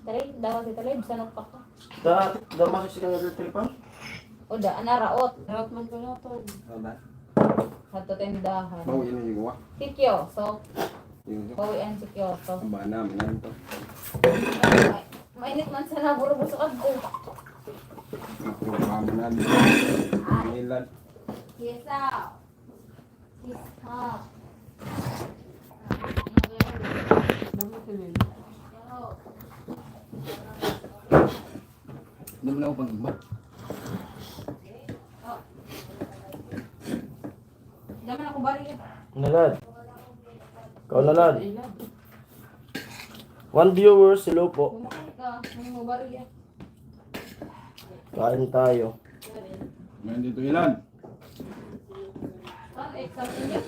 Dali, daw si Talib, sanok pa ka. Da masuk sih kan telepon? O da, anaraot. Dapat man ko na to. Sabar. Sa tindahan. Bau ini juga. Sikyo, so, Yung bawian sikyo, so. ang bana man to. Mainit man sa naburo busok ako. Ako pamanan. Milan. Yes, out. Yes, out. Dapat yun. Dum na upang iba. Daman ako bari. Nalad. Kau nalad. Ilan. 1 viewers, hello po. Kumain ka, may mo bari. Kain tayo. Ngayon dito ilan? Saan exam niya?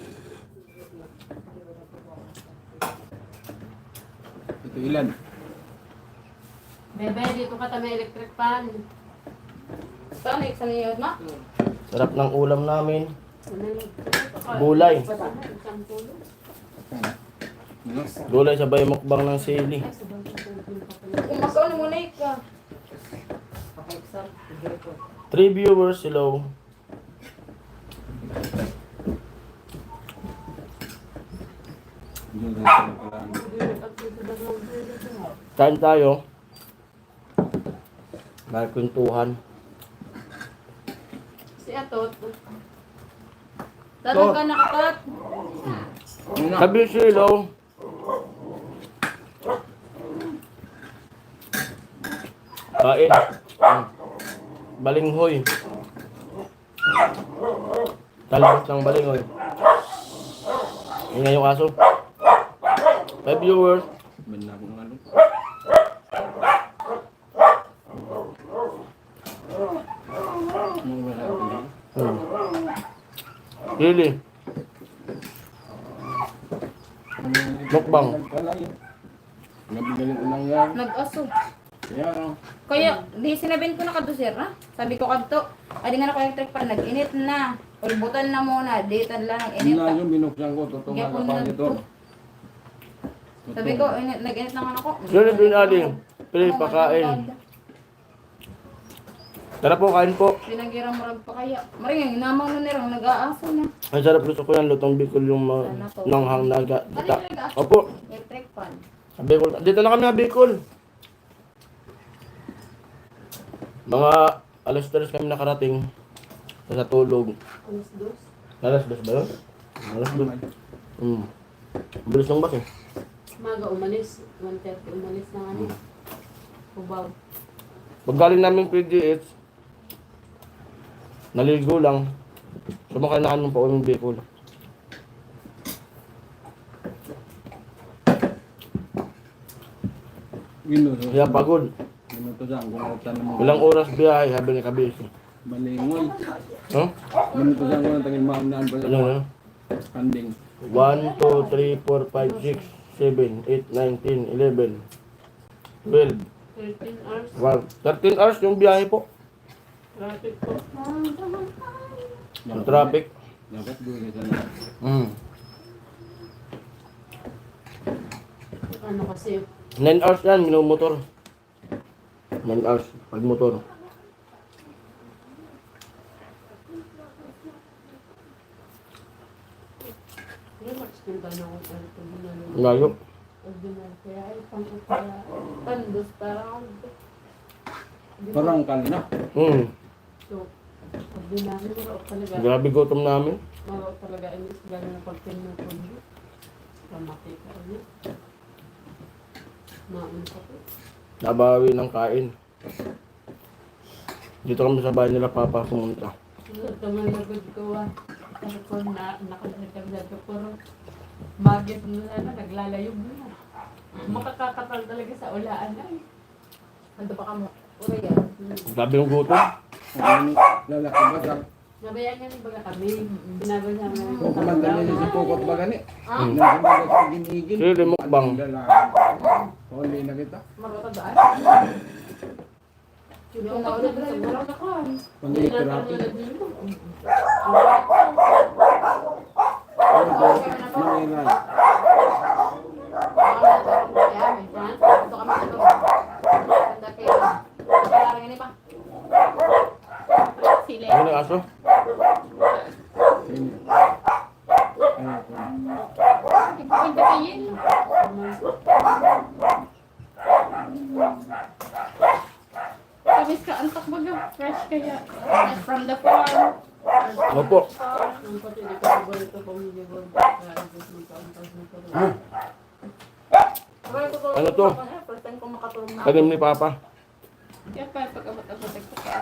Ito ilan? Bebe, dito ka ta may electric fan. Saan exam niya, ma? Sarap ng ulam namin. Gulay. Gulay. Isang tulo. Ano? Gulay sabay mukbang ng sili. Kumakaw na muna ka. 3 viewers, hello. Diyan tayo sa parang. Kain tayo. May kwentuhan. Si Atot. Saan ka nakakat? Sabi si hello. Kain. Balinghoy. Talbos ng balinghoy. Ingay yung aso. 5 viewers. Benar ng ano? Lili. Mukbang. Nabigaling ko lang yan. Nag-aso. Yan. Kaya, di sinabing ko na kadusir na. Sabi ko kadto, adi nga na ko electric pa, nag-init na. Ulbutan na muna, ditan lang ang init. Yun na yung binuksan ko. Totoo nga Yapon kapal na ito. to. Sabi ko, nag-init naman ako. Lili bin Ali. Please, pakain. Tara po, kain po. Pinagira marag pa kaya. Maring, namang na nirang, nag-aaso na. Ang sarap gusto ko yan. Lutong Bicol yung nanghang na Ano dita. yung nag-aaso? Opo. Electric fan. Sa Bicol. Dito na kami sa Bicol. Mga alas 3 kami nakarating. Sa tulog. Alas dos. Alas 2 ba yun? Alas 2. Bilis ng bus eh. Maga umalis. 1:30 umalis ng ano. Kubaw. Pag galing namin PGH, naligo lang. Sumakay na kami pa uwing Bicol. Ginuso. Kaya pagod. Ginuso siya. Kung nautan mo. Ilang oras biyahe, sabi ni Kabisi. Balingoy. Huh? Ginuso siya kung taging maamnaan pa Ano na? Kanding. 1, 2, 3, 4, 5, 6, 7, 8, 9, 10, 11, 12. 13 hours. Wow. 13 hours yung biyahe po. Traffic po. Yung traffic. Dapat doon ka na. Ano kasi, 9 hours yan, minumotor. 9 hours, pag motor. relax din ka na kung ano ito ginagawa. Layo. Ordinary. Kaya ay pang-kaya. Tandos parang Parang kanina. So, ordinary. Maraot talaga. Grabe gutom namin. Maraot talaga. Inis gano'n na pagpinuto niyo. Ramati ka rin. Maun ka po. Nabawi ng kain. Dito kami sa bahay nila Papa pumunta. Ito nga lagod ko Kasi ko na nakalimutan ko pero magit na naglalayog na. Makakakatal talaga sa ulaan na eh. Ando pa ka mo. Uri yan. Grabe yung gutom. Ano, lalaki ba siya? Nabayaan niya ni baga kami. Binago niya mo. Kung kumanda niya si Pukot ba gani? Ah? Nagsimbaga sa ginigin. Sili mukbang. Huli na kita. Marota ba? Yung naulog na sa burang ako. Pandi therapy. Manila. Ito kami sa loob. aso? Sino? Ayun po. Pagkatayin. Kabis ka, antok baga. Fresh kaya. From the farm. Opo. Ang pati di ko paborito pang hindi ko. Ano to? First time ko makatulong na. Tanim ni Papa. Kaya pa pag-abot-abot ka.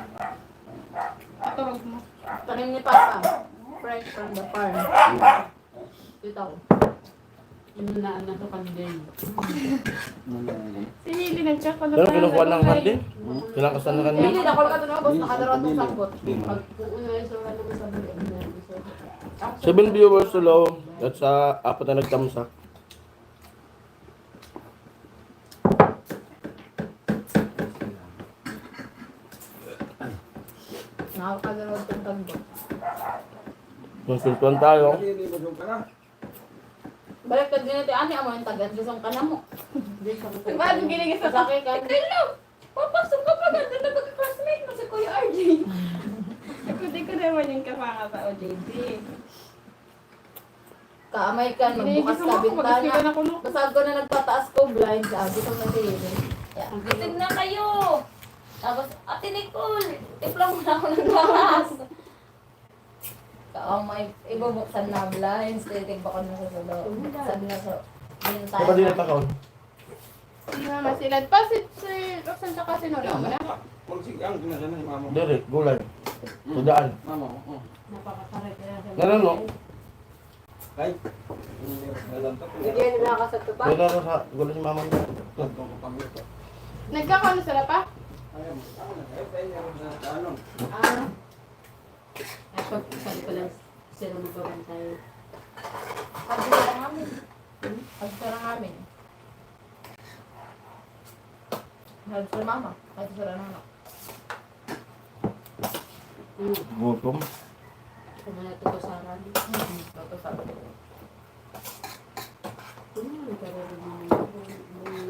Katurog mo. Tanim ni Papa. Fresh from the farm. Ito. Yun na nasa kandeng. Sinili ng tsaka na Pero kinukuha ng kanding? Kinakasan ng kanding? Hindi, nakol ka doon boss. Nakadaroon ng sagot. Pag puuna yung sa wala naman sa bali. 7 viewers solo at sa 4 na nagtamsak. Nakakadaroon ng sagot. Magsultuan tayo. Nalilibot ka na. Balik ka din natin, ani amo yung tagat. Gusto ka na mo. Ba't mo ginigis sa Sakay ka. Hello! Papasok ka pa ganda na mag-classmate mo si Kuya RJ. Hindi ko naman yung kapanga sa OJT. Kaamay ka, magbukas ka bintana. Basag ko na nagtataas ko, blind ka. Gusto na siya. Gising na kayo! Tapos, Ate Nicole, tipla mo na ako ng garas. Kaamay, ibubuksan na blinds. Titigbakan na sa sulo. Sabi na sa bintana. Diba din natakaw? Hindi naman sila. Pasit si Roxanne tsaka si Nora mo na. Magsigang kinasa na si mama. Derek, gulay. Tudaan. Mama, oo. Napakasaray kaya siya. Nanalo. Ay. Nalantak ko. Hindi yan nila sa tuba. Wala na sa gulay ni mama niya. Nagtong ko kami ito. Nagkakano sila pa? Ayun. Ay, tayo sa ano. Ay, pag pala sila magbabantay. Pag-sara namin. Pag-sara namin. Halos sa mama. Halos sa nana. Gutom. Kumana ito ko sa rami. Ito sa Nagkaroon nung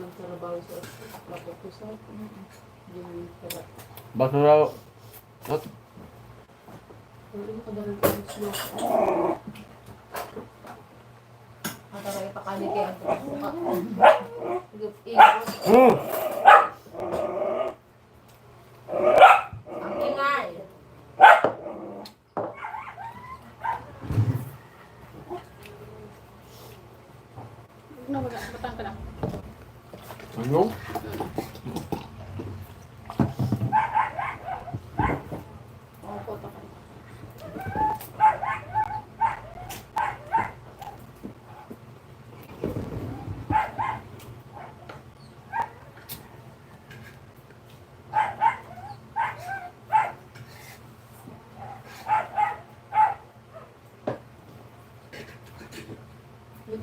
nagtrabaho sa Laputusan. Yung tara. Baso raw. At Ano ka dalang ko ng smoke? Ang ipakali kayo. Ang ingay. Batang ka lang. ano?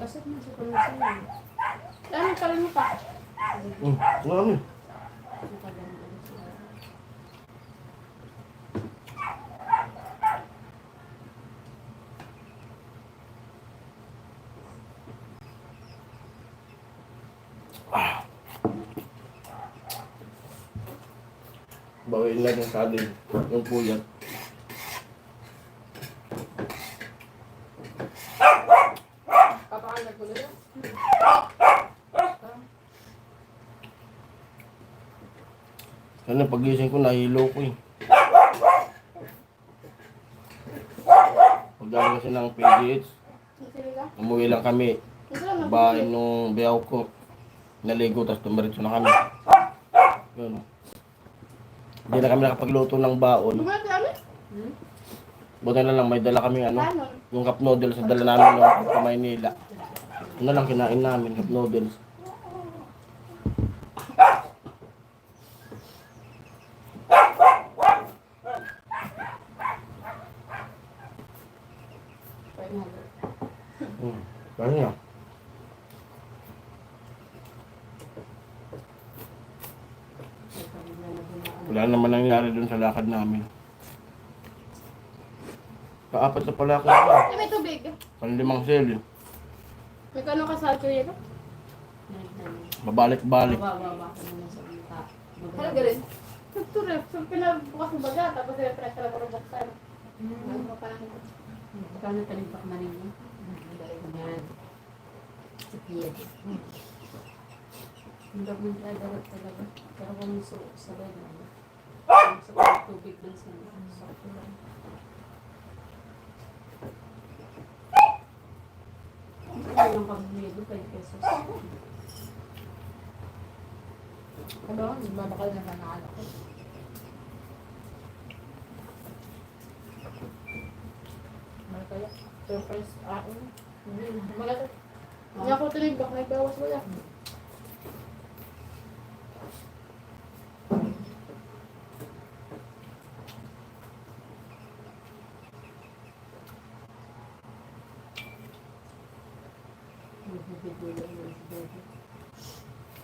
Kasi mo sa pulusan. Ano ka mo pa? Marami. Bawain lang yung sadin. Yung puyat. Papakalag ko lang. Ano, pagising ko, nahilo ko eh. Pagdaan kasi ng PGH, umuwi lang kami. Bahay nung biyaw ko. Naligo, tapos tumaritso na kami. Yun. Hindi na kami nakapagluto ng baon. Bumati ano? Buti na lang, may dala kami ano, Ano? yung cup noodles sa dala namin nung sa Maynila. Yun na lang kinain namin, cup noodles. Kaya nga. Wala naman nangyari dun sa lakad namin. Kaapat na pala ako na. Ay, may tubig. Panlimang sel. May kano ka sa tuyo ko? Babalik-balik. Bababa ka naman sa bita. Ano galing? Nagturep. So, pinabukas mo baga. Tapos yung press na puro buksan. Kano talimpak na rin yun? Yan. Hindi mo siya dapat talaga. Pero kung sabay na. Sa tubig lang sa sakto lang. Ano lang pag-milo 5 pesos. Ano, babakal na sa naanak ko. Ano kaya? Surprise, hindi. Magalit. Hindi ako tuloy, baka may bawas wala.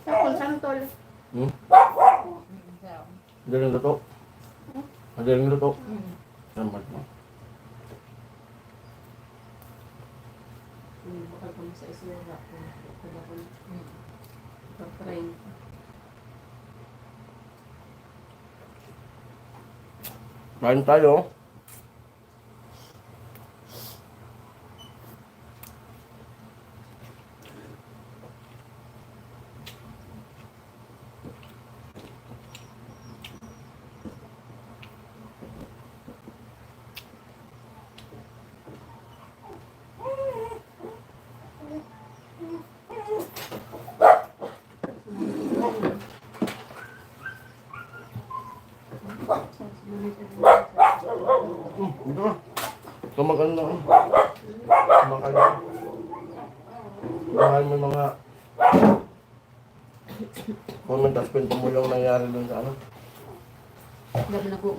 Sakol, santol. Hmm? Madaling luto. Madaling luto. Salamat mo. Bakal ko sa isura ko. Kaya ko pag-try. Kain tayo. Ito na. Kumakan na. Kumakan na. Mahal mo yung mga comment at kwento mo yung nangyari dun sa ano. Gabi na po.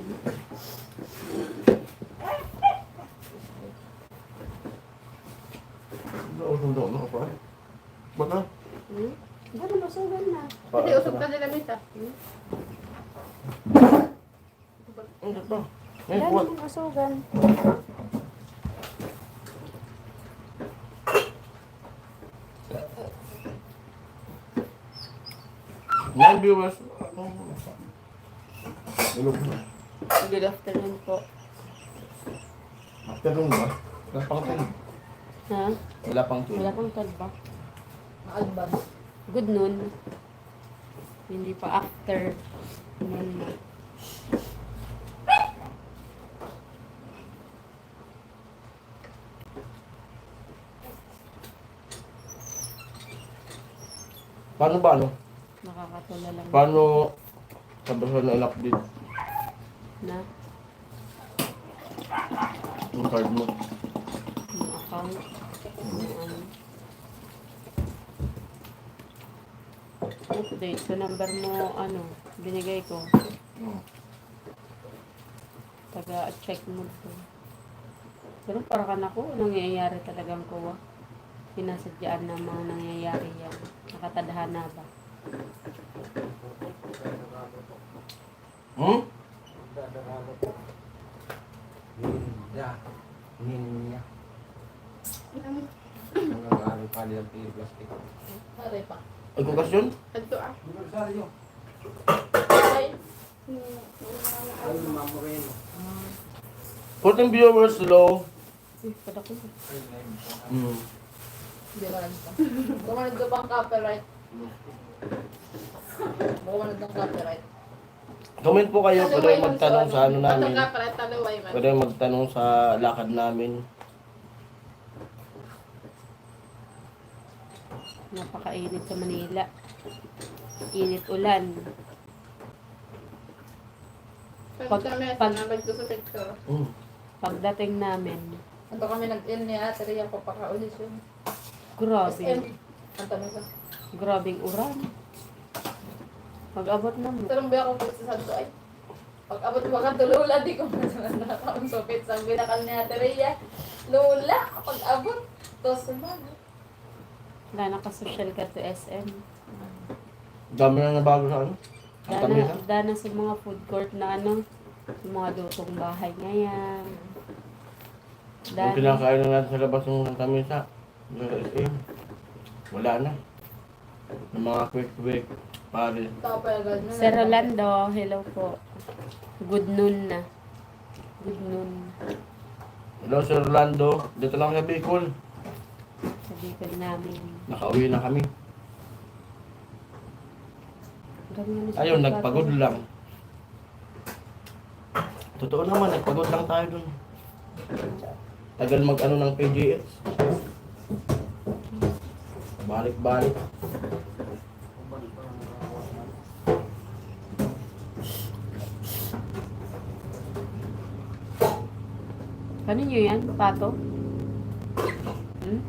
Sundo na ako eh. Baka? Gabi na usugan na. Hindi, usog ka nila mita. Hindi pa. Eh, what? Usugan. Mga viewers. Ilog na. Good afternoon po. Afternoon ba? Wala pang tayo. Ha? Wala pang tayo. Wala pang tag ba? Alban. Good noon. Hindi pa after. Noon na. Paano ba ano? Nakakatula lang. Paano sabasan na in-update Na? yung card mo? Yung account. Yung update. So number mo, binigay ko. Taga-check mo to. Pero para ka na ko, nangyayari talagang kuha. Pinasadyaan na mga nangyayari yan. Nakatadhana ba? Hmm? Ninja. Nangangaral pa nilang plastic. Aray pa. Ay, kung kasyon? Ito Anibersaryo. Ay. Ay, Ma'am Moreno. 14 viewers, hello. Uy, pada ko. Ay, live po. Hindi ba nagka? Bumanod ka pang copyright. Bumanod ng copyright. Comment po kayo, pwede kayong magtanong sa ano namin. Ang copyright, taluway man. Pwede kayong magtanong sa lakad namin. Napakainit sa Manila. Init ulan. Pag nabag ko sa picture. Pagdating namin, Ito kami nag-in ni Ate Ria ko paka-audition. grabe. Ang tanong ko. Grabing uran. Pag-abot na mo. Tarong ba ako sa santo ay? Pag-abot mo ka tulula, di ko nakakausapit sa binakal ni Ate Ria. Lula, pag-abot. Tos naman. Wala naka-social ka to SM. Dami na nabago sa ano. Ang tamis ha? Dana sa mga food court na yung mga lutong bahay ngayon. Yung kinakain na natin sa labas ng tamisa. Wala na. Yung mga quick pare. Tao pa agad na. Sir Rolando, hello po. Good noon na. Good noon. Hello, Sir Orlando. Dito lang sa Bicol. Sabihin namin. Nakauwi na kami. Marami naman sa Ayun, pagkain. nagpagod lang. Totoo naman, nagpagod lang tayo dun. Tagal mag-ano ng PGS. Balik-balik. Kanino yan? Pato? Hmm?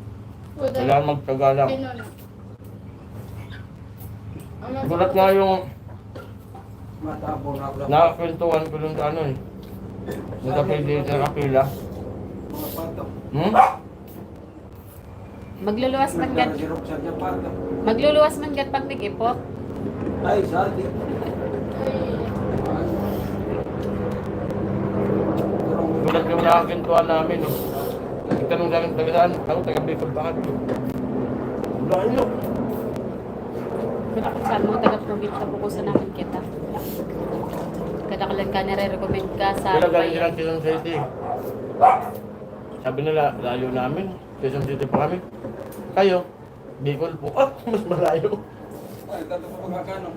Kailangan magtaga lang. Pinon. Ano? Gulat nga yung Matabo na ako lang. nakakwentuhan ko dun sa ano eh. Yung sa PGS na kapila. Mga pato. Hmm? Magluluwas man gan. Nagdarasirok sa dyan pato. Magluluwas man gan pag nag-ipot. Ay, sadi. Gulat yung nakakwentuhan namin eh. Nagtanong sa akin, taga saan? Ako, taga Bicol, bakit? Wala nyo. Kung saan mo taga-probinsya po sa namin kita. Kadakalan ka nare-recommend ka sa Pero galing bayan. silang Quezon City. Sabi nila, layo namin. Quezon City pa kami. Kayo, Bicol po. Ah, mas malayo. Ay, tato ko magkano.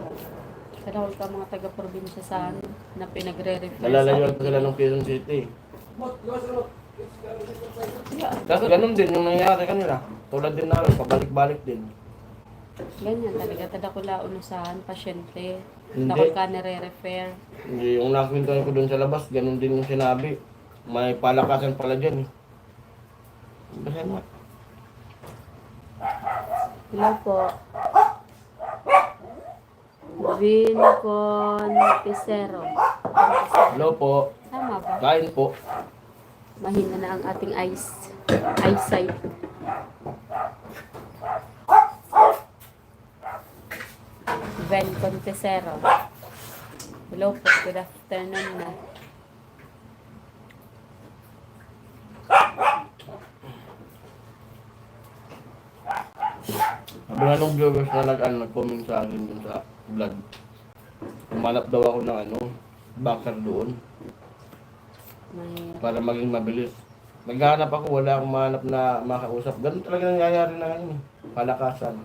Kadakal ka mga taga-probinsya sa amin na pinagre-refer Nalalayuan pa sila ng Quezon City. Mot, gawas mo. Kasi ganun din yung nangyari kanila. Tulad din namin, pabalik-balik din. Ganyan talaga, tadakula unusahan, pasyente. Hindi. Dakol ka nare-refer. Hindi, yung nakikita ko dun sa labas, ganun din yung sinabi. May palakasan pala dyan eh. Basahin mo. Hello po. Vincon Pisero. Hello po. Tama ba? Kain po. Mahina na ang ating eyesight. Vincon Pisero. Hello po. Good afternoon na. Sabi nga nung viewers na nag-comment sa akin dun sa vlog. Umanap daw ako ng boxer doon. May Para maging mabilis. Naghahanap ako, wala akong mahanap na makausap. Ganun talaga nangyayari na ngayon eh. Palakasan.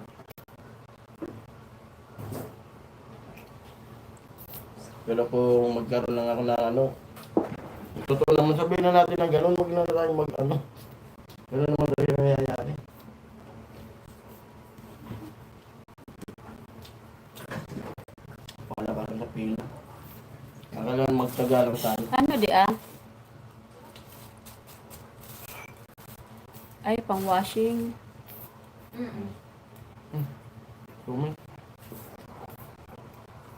Pero kung magkaroon lang ako ng totoo naman sabihin na natin na ganun, huwag na tayo ganun naman talaga nangyayari. Wala pa rin sa pila. Kailangan magtaga lang tayo. ano di ah? Ay, pang washing. Sumi.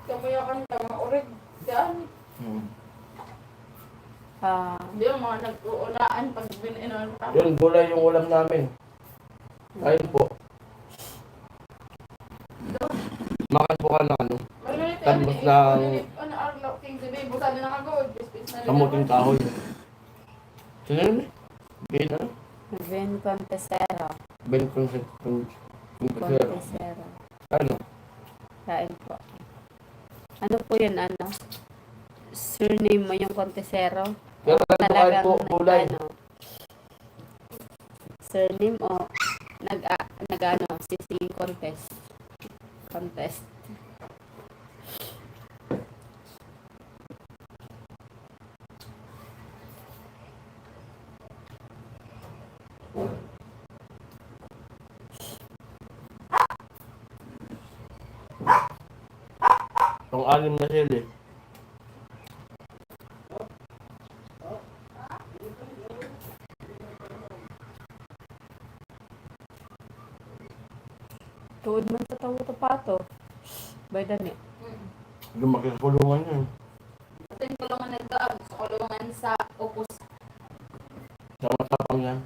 Kamayakan ka mga orig. Yan. Hindi yung mga nag-uulaan pag bininon pa. Yun, gulay yung ulam namin. Ayun po. Makan po ka ng Tapos ng- Arlaw, King Sibi, busa na nakagod. Bispis na rin kamuting naman. kahoy. Sino yun eh? Bin ano? Vincon Pisero. Ben Consent. Pisero. Ano? Kain po. Ano po yun, ano? Surname mo yung Contesero? Pero talagang po, gulay. Surname o nag-ano, sisingin contest. Contest. Pang-anim na sila eh. Tuod man sa tawo tapato. By the net. Lumaki sa kulungan yun. Ito yung kulungan na doon. Sa kulungan sa upos. Sa matapang yan.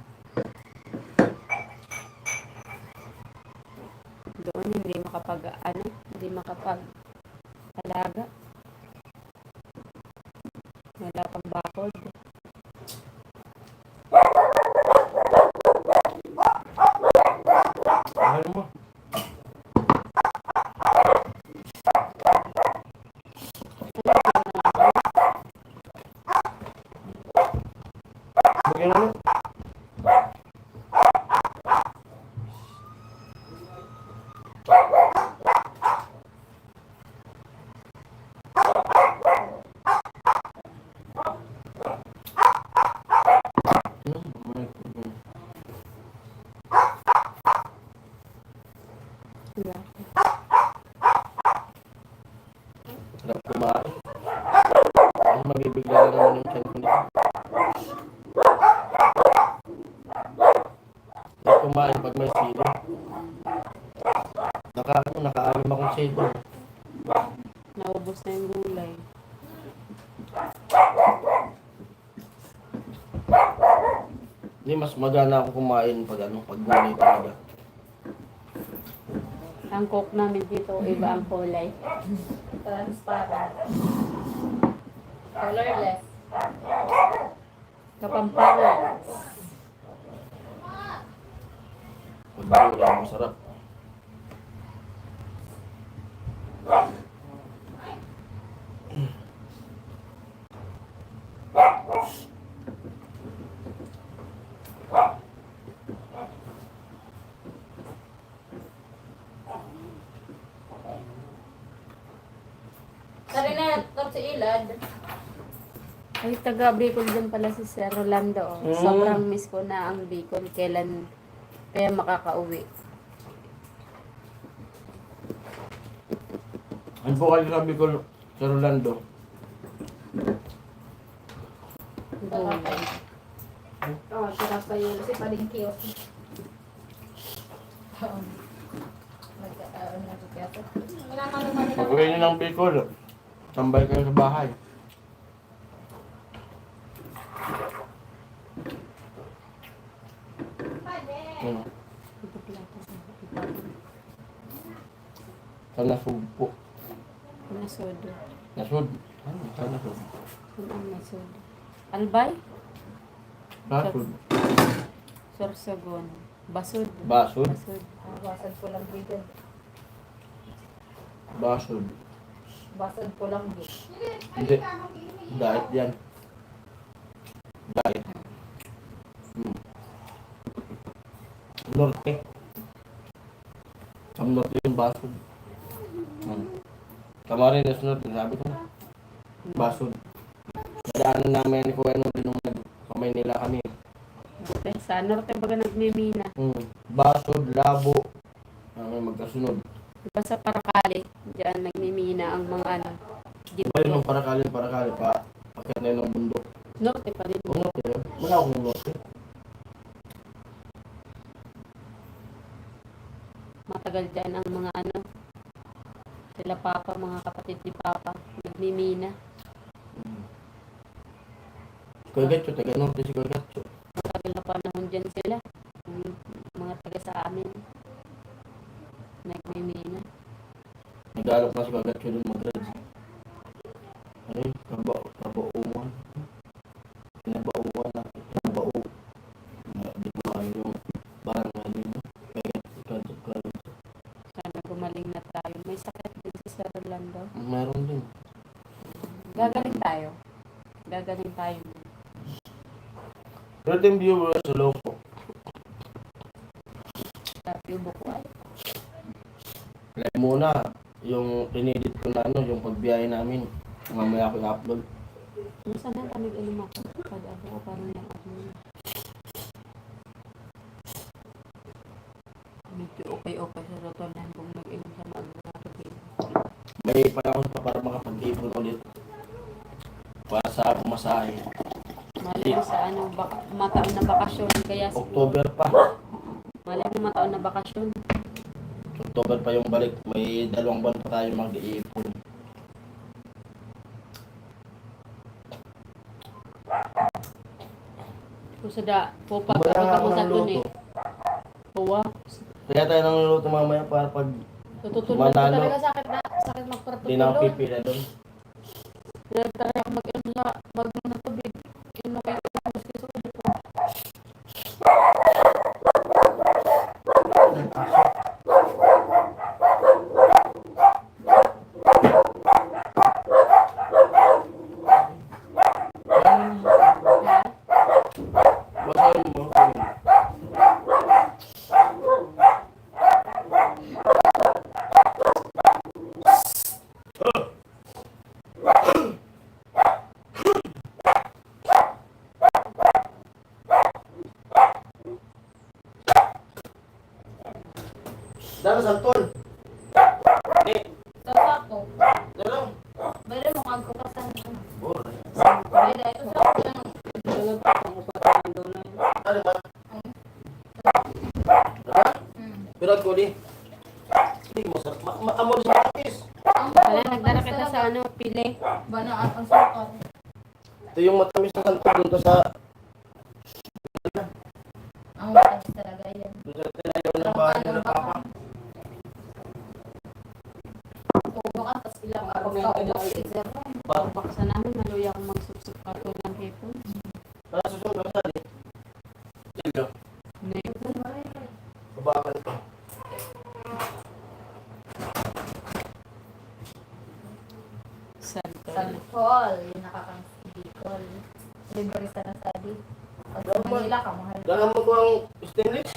Doon hindi hindi makapag-alaga. Wala pang bakod. Ano mo? Ayun ano? Wala. Sarap kumain. Ay, mabibigla na naman yung tiyan ko nito. Sarap kumain pag may sili. Nakaalim akong sili. Naubos na yung gulay. Hindi, mas magana ako kumain pag pag gulay talaga. Ang coke namin dito, iba ang kulay. Transparent. Colorless. Kapampangan. Pag gulay, masarap. Tari na, tapos si Ilad. Ay, taga Bicol din pala si Sir Rolando. Oh. Mm. Sobrang miss ko na ang Bicol. Kailan kaya makakauwi. Ano po kayo sabi ko sa Rolando? Gulay. Oo, sarap pa yun. Kasi paling kiosk. Oo. Nagkakaroon na sa kiosk. Pag uwi nyo ng Bicol, tambay kayo sa bahay. Ano? Sa nasud po. Nasod. Nasud? Ano? Sa nasud? Ang nasod. Albay? Nasud? Sorsogon. Basod. Basud? Basod. Basad po lang dito. Basud. Basad po lang dito. Hindi. Diet yan. Diet. Norte. Sa norte yung basud. Camarines Norte, sabi ko na. Basud. Nadaanan namin ni Kuya nung kamay nila kami. Sa norte baga nagmimina. Basud, Labo. Magkasunod. Diba sa Paracali, diyan nagmimina ang mga ano. Bali nung parakali pa. Pakit na yun ng bundok. Norte pa rin. Kung norte yun, wala akong norte. Matagal dyan ang mga ano. Sila Papa, mga kapatid ni Papa. Nagmimina. Kuya Gatcho, taga norte si Kuya Gatcho. Matagal na panahon dyan sila. Yung mga taga sa amin. Nagmimina. Nag-aalok na si Kuya Gatcho doon mag-reds. Ano yun? Kabauan. Pinabauan na. Pinabau. Di ko kayo yung barang na yun. Kaya Gatcho. Sana gumaling na tayo. May sakit din si Sir Rolando. Meron din. Gagaling tayo. Gagaling tayo. Pero yung viewers sa loko. Sabi yung bukuan. Like muna, yung pinedit ko na yung pagbiyahe namin. Mamaya ko i-upload. Saan na kami inom ako? Pag-abo ko parang yung ako. Medyo okay sa rotolan kung mag-inom sa mag-nakapagin. May panahon pa para makapag-ipon ulit. Para sa pumasahe. Malay mo sa ano, mataon na bakasyon. Kaya October pa. malay mo mataon na bakasyon. October pa yung balik. May 2 buwan pa tayo mag-iipon. Kung sa da, pupapakita mo sa dun eh. Puwa. Kaya tayo nang luluto mamaya para pag Tutulog ko Manalo. talaga sakit di na ako magpratutulog. pipila doon. Nagtara ako mag-inom sa mag-inom ng tubig. Inom kayo ng gusto sa ulit ko. santol. Eh, Sa sako. dalaw. Bale mo kang kukasan. Bora. Bale, ito sa ako lang. Ano ba? Ha? Pero ko di. Hindi mo sa amol sa tapis. Wala, nagdala kita sa ano, pili. Banaan ang sako. Ito yung matamis na santol doon to sa Ang matamis talaga yan. doon sa tinayaw ng bahay nila papa. Ubo ka, tapos ilang araw ka ubo. Baka sa namin, maluya akong magsupsup pa ito ng hipon. Para susunod ang sali. Silyo. Babakan ko. Santol. Salcol, yung nakakang-bicol. Libre sa nasadi. Pag sa Manila ka, mahal. Dahan mo ko ang stainless.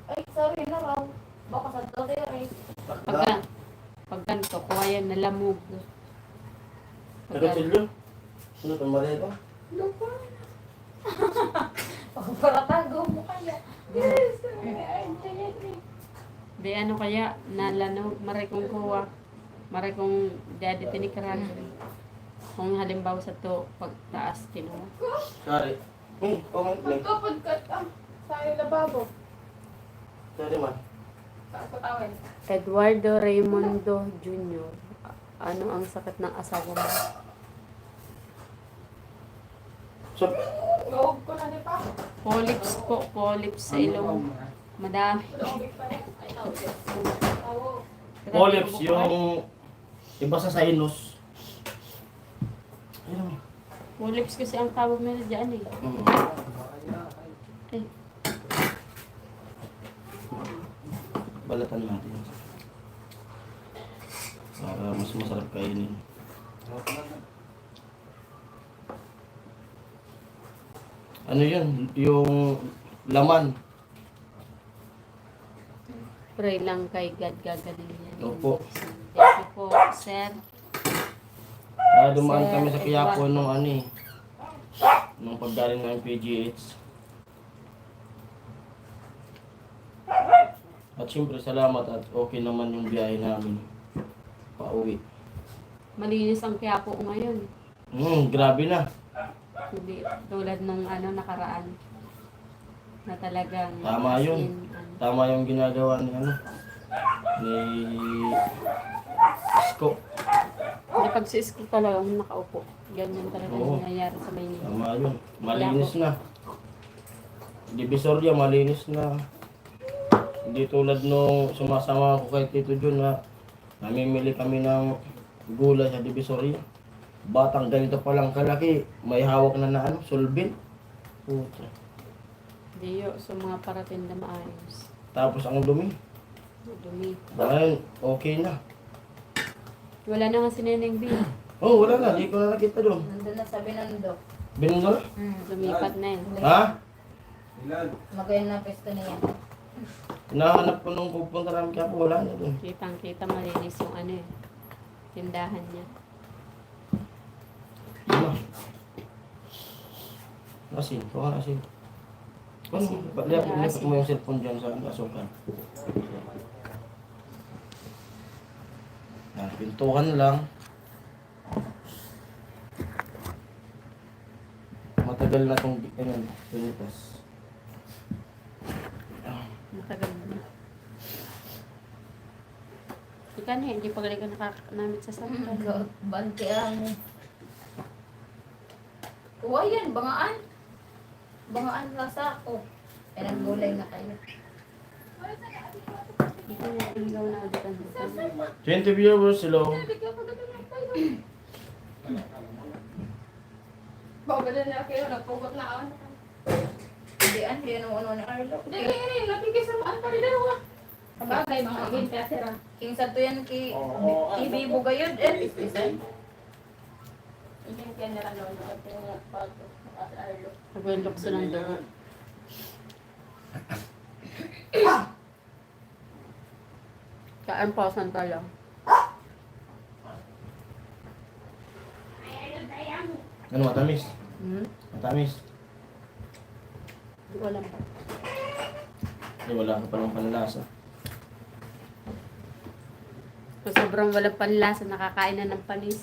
Ay, sorry na raw. Baka sa Torre. Pag ganito, kuha yan na lamog. Nagkatsilyo. Ano ito, marito? Lupa. Para tago mo kaya. Yes. Di ano kaya, nalano, maray kong kuha. Maray kong daddy tinikarag. Kung halimbawa sa to, pagtaas kinuha. Sorry. Comment lang. Magkapagkat sa lababo. Sorry man. Sa katawin. Eduardo Raimundo Jr. Ano ang sakit ng asawa mo? So, Loob ko na ni pa. Polyps po, polyps sa ilong. Madami. Loob pa rin. Ay, tawo. polyps yung iba sa sinus. Ayun. Polyps kasi ang tawag nila dyan eh. Ay, Balatan natin. Para mas masarap kainin. Ano yun? Yung laman. pray lang kay God, gagaling yan. Opo. Thank you po, sir. Dumaan Sir, kami sa Quiapo Eduardo. nung ano eh. Nung paggaling ng PGH. At syempre salamat at okay naman yung biyahe namin. Pauwi. Malinis ang Quiapo ngayon. Grabe na. Hindi tulad nung ano nakaraan. Na talagang Tama yun. Tama yung ginagawa ni ano. Ni Isko. Hindi pag si Isko talaga nakaupo. Ganyan talaga Oo. nangyayari sa Maynila. Tama yun. Malinis na. Divisoria malinis na. Hindi tulad nung sumasama ko kay Tito Jun na namimili kami ng gulay sa Divisoria. Batang ganito pa lang kalaki, may hawak na ano, sulbin. Puta. Diyo, so mga parating na maayos. Tapos ang dumi. Dumi. Dahil okay na. Wala na nga si Neneng B. Oh, wala na. Hindi ko na nakita doon. Nandun na sa Binondo. Binundo na? Lumipat na yun. Ha? Ilan? Magayon na pesto niya. Hinahanap ko nung pupunta namin kaya po wala na doon. Kitang-kita malinis yung ano eh. Tindahan niya. Ano? Asin. Kuha ka asin. Asin. Lipat mo yung cellphone dyan sa asukan. Pintukan lang. Matagal na itong pinitas. Matagal na. Ika na, hindi pa galing ka nakakanamit sa sangka. Bante ang... Uwa yan, bangaan. Bangaan lang sa ako. Eh, naggulay na kayo. Ika na, ikaw na ulit ang 20 viewers, hello. Bagala na kayo, nagpugot na ako. Hindi, hindi yan ang ano ni Arlo. Hindi, nakikisamaan pa rin dalawa. Bagay, mga agent kaya sira. King sa to yan, Ibibo gayod, ispisan. Hindi, kaya nila lolo. Arlo. Nagwelokso ng duro. Kaan pa saan ka lang. Ano, matamis? Matamis. Hindi ko alam. Ay, wala ka palang panlasa. So, sobrang walang panlasa, nakakain na ng panis.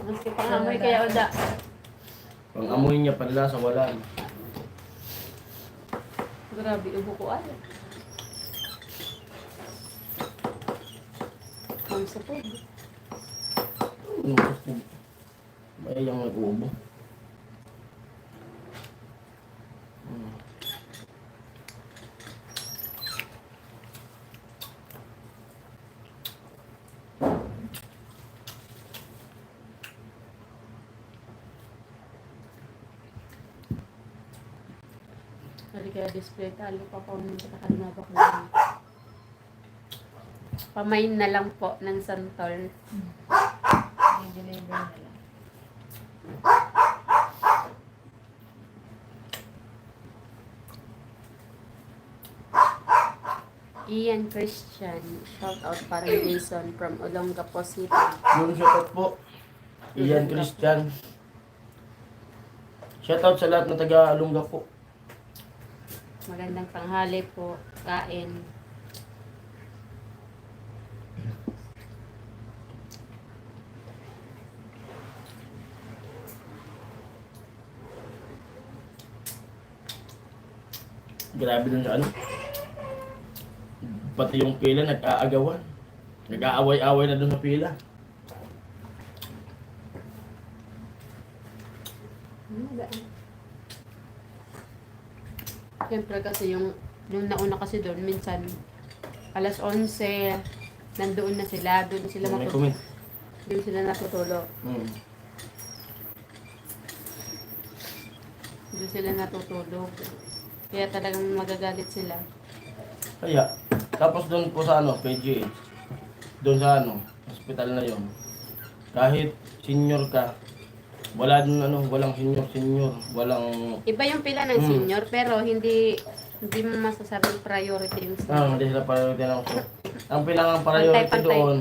Maski pangamoy kaya Oda. Pang amoy niya, panlasa, wala. Grabe, ubo ko ay. Ang sapog. Ano gusto? May yung nag-ubo. Hindi kaya display talo pa po nung katakalina ba ko lang. Pamain na lang po ng santol. I-deliver na lang. Ian Christian, shout out para Jason from Olongapo City. Yung shoutout po. Ian Christian. Shoutout sa lahat na taga-Alunga po. Magandang tanghali po, kain. Grabe dun sa ano. Pati yung pila nag-aagawan. Nag-aaway-away na dun sa pila. Siyempre kasi yung nauna kasi doon, minsan alas 11, nandoon na sila, doon sila May matutulog. comment. Doon sila natutulog. Doon sila natutulog. Kaya talagang magagalit sila. Kaya, tapos doon po sa ano, PGH. Doon sa ano, hospital na yon. Kahit senior ka, wala dun ano, walang senior, walang... Iba yung pila ng senior, pero hindi mo masasabing priority yung senior. hindi sila priority ng so. Ang pinangang priority Pantay-pantay. doon,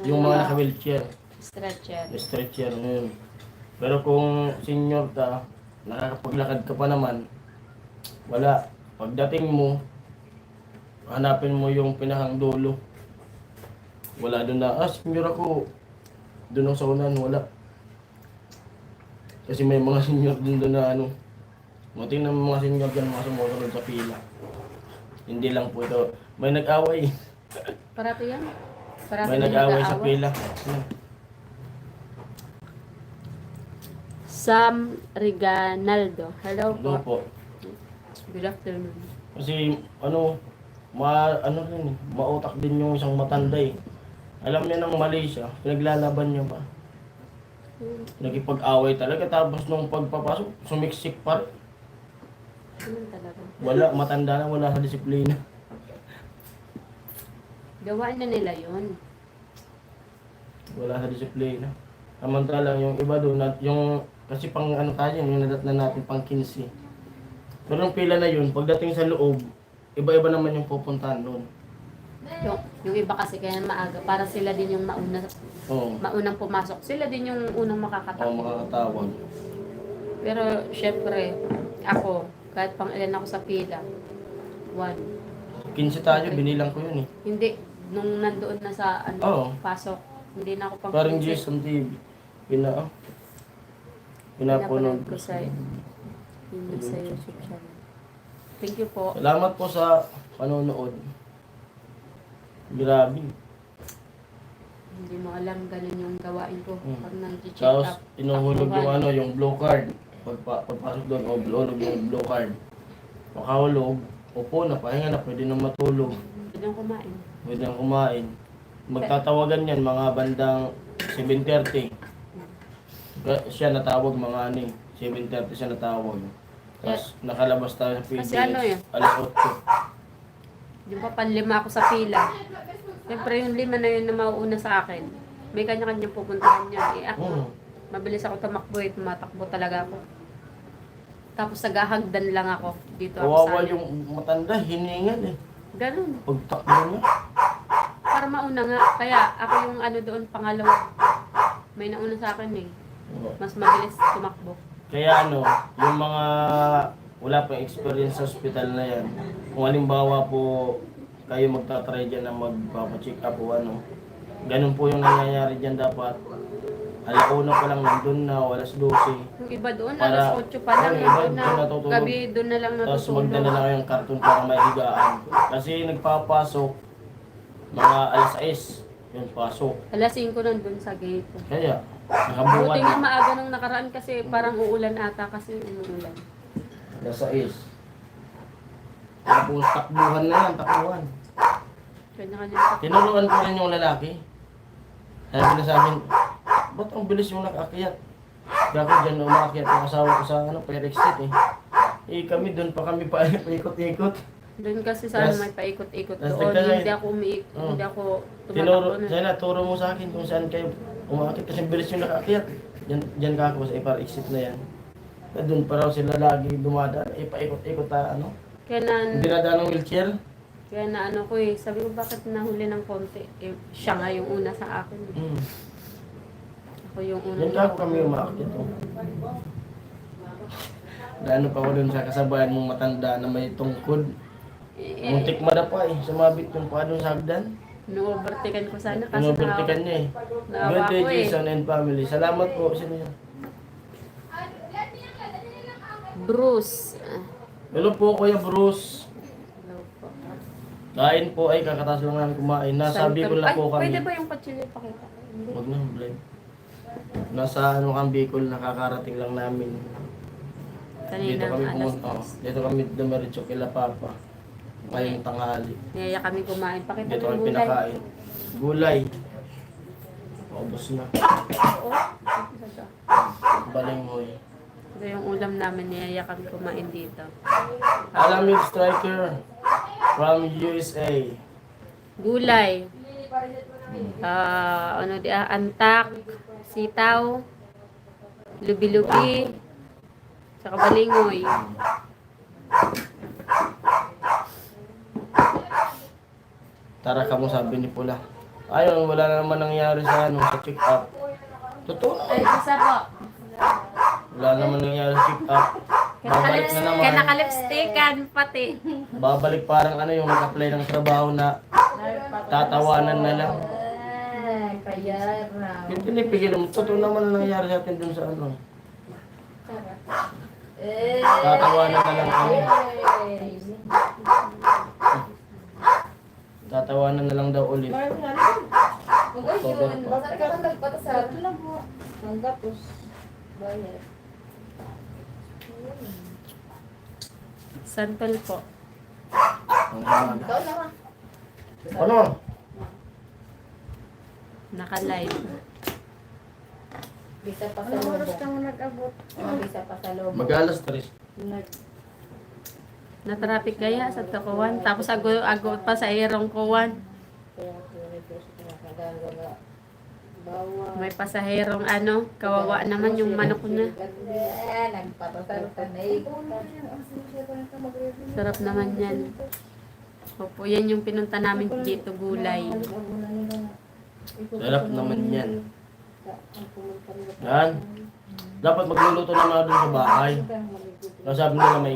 yung mga naka-wheelchair, Stretcher. stretcher na yun. Pero kung senior ka, nakakapaglakad ka pa naman, wala. Pagdating mo, hanapin mo yung pinahang dulo. Wala doon na, senior ako. Doon ang sa unan, wala. Kasi may mga senior din doon na ano. Mating ng mga senior dyan, mga sumusunod sa pila. Hindi lang po ito. May nag-away. Parato yan. Parato May yung nag-away sa nag-aaway. pila. Sam Reganaldo. Hello Doon po. po. Good afternoon. Kasi ano rin, mautak din yung isang matanda eh. Alam niya ng mali siya, pinaglalaban niya pa. Nagipag-away talaga, tapos nung pagpapasok, sumiksik pa rin. Ganun talaga. Wala, matanda na, wala sa disiplina. Gawain na nila yun. Wala sa disiplina. Samantalang yung iba doon, yung, kasi pang ano tayo, yung nadat na natin pang 15. Pero yung pila na yun, pagdating sa loob, iba-iba naman yung pupuntahan doon. Yung iba kasi kaya maaga, para sila din yung Oo. maunang pumasok. Sila din yung unang Oo, makakatakbo. makakatawag. Pero syempre, ako, kahit pang ilan ako sa pila, 1. 15 tayo, binilang ko yun eh. Hindi, nung nandoon na sa Oo. pasok, hindi na ako pang Parang 15. Jason TV. Pinapanood Pinapanood ko ko sa YouTube channel. Thank you po. Salamat po sa panonood. Grabe. Hindi mo alam ganun yung gawain ko pag nang-check Tapos up. inuhulog yung ano, yung blue card. Pagpasok doon, hulog yung blue card. Makahulog, upo na, pahinga na, pwede na matulog. Pwede nang kumain. Pwede na kumain. Magtatawagan yan, mga bandang 7:30. Siya natawag mga ano eh, 7:30 siya natawag. Tapos nakalabas tayo sa PDS, Kasi ano yun? alas 8. Yung pa panlima ako sa pila. Siyempre yung 5 na yun na mauuna sa akin. May kanya-kanyang pupuntahan yun. Eh ako, mabilis ako tumakbo eh. Tumatakbo talaga ako. Tapos naghahagdan lang ako. Dito ako Kawawa sa yung matanda, hiningal eh. Ganun. Pagtakbo niya. Para mauna nga. Kaya ako yung ano doon, pangalawa. May nauna sa akin eh. Mas mabilis tumakbo. Kaya ano, yung mga wala pang experience sa hospital na yan, kung halimbawa po kayo magtatry dyan na magpapacheck up o ano. Ganun po yung nangyayari dyan dapat. Alauna pa lang nandun na, o alas 12. Yung iba doon, Para- alas 8 pa lang, Yung iba nandun na, doon natutulog. gabi doon na lang Tapos magdala natutulog. na kayong karton para may higaan. Kasi nagpapasok mga alas 6. Yun, pasok. Alas 5 nandun sa gate. Kaya, Buti nakabungan. nga maaga nung nakaraan kasi parang uulan ata kasi umuulan. Alas 6. Tapos takbuhan na yan, takbuhan. Kanya-kanya sa Tinuruan ko rin yung lalaki. Sabi na sa akin, ba't ang bilis yung nakaakyat? Dako dyan umaakyat yung asawa ko sa Fire Exit eh. Eh kami doon pa kami paikot-ikot. Doon kasi sa ano, Tas- may paikot-ikot tas doon. nagtala- Hindi ako Oh. hindi ako Tinuro, tumatakbo na. sana turo mo sa akin kung saan kayo umaakyat kasi ang bilis yung nakaakyat. Dyan ka ako sa Fire Exit na yan. Doon pa raw sila lagi dumadaan, paikot-ikot ano. Kaya na, Hindi nadaan ng wheelchair. kaya na ano ko eh, sabi ko bakit nahuli ng konti? Eh, siya nga yung una sa akin. Hmm. Ako yung una. Yan ka kami umaakyat oh. Lalo pa ko dun sa kasabayan mong matanda na may tungkod. Eh, Muntik madapa eh, sumabit yung paa dun sa hagdan. Ino-overtaken ko sana kasi Pinobertikan niya eh. naawa Good day ko eh. Jason and family. Salamat po sa inyo. Bruce. Hello po Kuya Bruce. Hello po. Kain po ay kakatas lang namin kumain. Nasa Bicol na po Ay, pwede kami. ba yung kutsilyo pakita? Hindi. Huwag na, blame. Nasa ano kang Bicol, nakakarating lang namin. Kanina Dito kami alas pumunta. Oh, dito kami dumiretso kila Papa. Ngayong tanghali. Niyaya kami kumain. Pakita Dito mo kami yung gulay. pinakain. Gulay. Paubos na. Oo. Balinghoy. Ito yung ulam namin. Niyaya kami kumain dito. Alamig Striker from USA. Gulay. Antak, sitaw, lubi-lubi, saka balingoy. Tara ka mo sabi ni Pula. Ayun, wala na naman nangyari sa ano, sa check up. Totoo Ay, na. isa po. Wala naman nangyari sa check up. Babalik na naman. Kaya nakalipstickan pati. Babalik parang ano yung nag-apply ng trabaho na tatawanan na lang. Kaya raw. Yung pinipigil mo, totoo naman ang nangyari sa atin dun sa ano. Tatawanan na lang kami. Tatawanan na lang daw ulit. Basta ka lang nagpatasar. Ito lang po. Ang gapos. Bayad. Santol po. Ang halaga. Ikaw naman. Ano? Naka-live. Bisa pa sa lobo. Oras ka mo nag-abot? Bisa pa sa lobo. Mag-alas 3. Na-traffic kaya sa Tukuan. Tapos ago pa sa Airong Kuwan. May pasaherong ano, kawawa naman yung manok niya. Nagpatasar ka na Sarap naman yan. Opo, yan yung pinunta namin dito, gulay. Sarap naman yan. Yan. Dapat magluluto na mga doon sa bahay. Kasi sabi nila may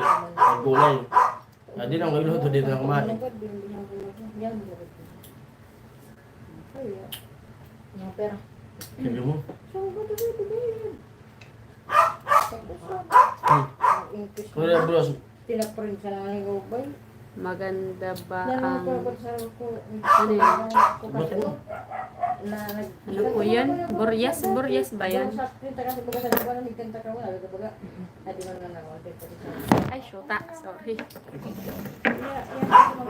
gulay. Hindi na magluluto dito na kumain. Yung pera. Hindi mo. Kuya bros, Tinaprint sa nang gubay. Maganda ba ang... Nanapapatasar ko. Ano yan? bakit mo? Ano po yan? Boryas? Boryas ba yan? Ay, syuta. Sorry.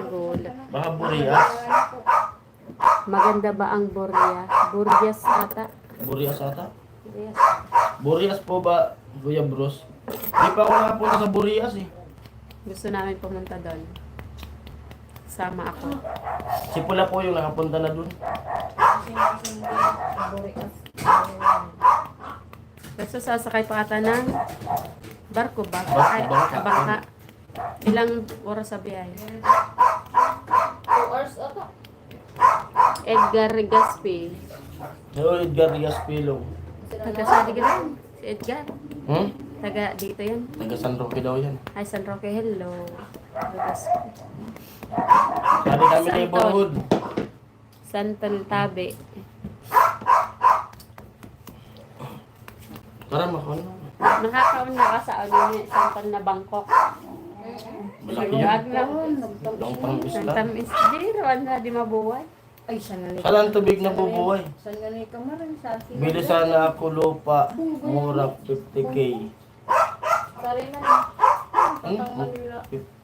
Gulat. Baka burias. Maganda ba ang borya? Boryas ata. Burias ata? Boryas. Burias po ba, Kuya bros? Di pa ako nakapunta sa Burias eh. Gusto namin pumunta doon. Sama ako. Si Pula po yung nakapunta na dun. Gusto sasakay pa ata ng barko ba? Barko, Ay, bangka. bangka. Ilang oras sa biyahe? 2 hours ata. Edgar Gaspi. Hello, Edgar Rias Pilong. Taga-sali ka rin. Si Edgar. Hmm? Taga dito yan. Taga San Roque daw yan. Ay, San Roque, hello. Sabi kami neighborhood. Santol Tabi. Tara, makano. Nakakaon na ka sa ano niya, Santol na Bangkok. Malaki yan. Wag lang. Long tamis Ang lang. tamis. Di, rawan na, di mabuhay. Ay, saan nga ni Saan ang tubig na bubuhay? Saan nga ni kamaran sa akin? Bili sana ako lupa. Mura 50k. Sorry na lang. Hmm? Ang malila.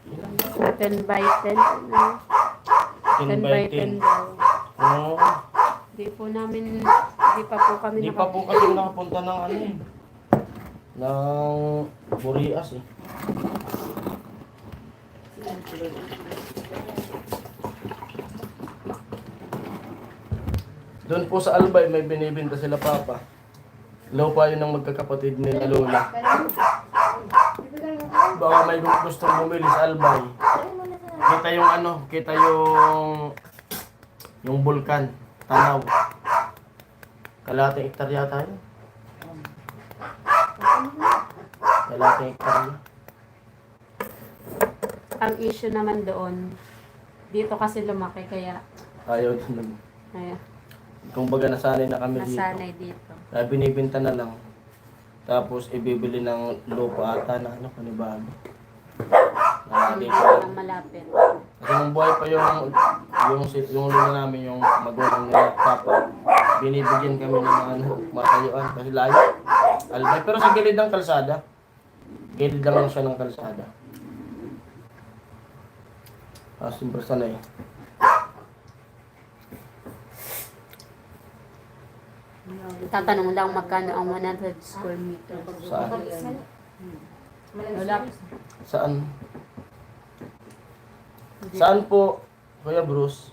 10 by 10. Ano? 10 10 by by 10 10. daw. Oh, Di po namin, di pa po kami di pa po kasi nakapunta ng ano eh. Ng Burias eh. Doon po sa Albay may binibinta sila papa. Lupa yun ng magkakapatid nila lola. Baka may gustong bumili sa Albay. Kita yung ano, kita yung bulkan, tanaw. Kalating hektar yata yun. Kalating hektar yun. Ang issue naman doon, dito kasi lumaki kaya Ayaw din. ay, Kung baga nasanay na kami dito. nasanay dito. Kaya binibinta na lang. Tapos ibibili ng lupa ata na ano, panibago. Na Hindi dito. ko lang malapit. Kasi nung buhay pa yung luna namin, yung magulang nila, papa, binibigyan kami ng mga ano, matayuan kasi layo. Albay, pero sa gilid ng kalsada. Gilid lang siya ng kalsada. Simple sanay. Tatanong lang magkano ang 100 square meter. Saan? Wala. Saan? Saan po, Kuya Bruce?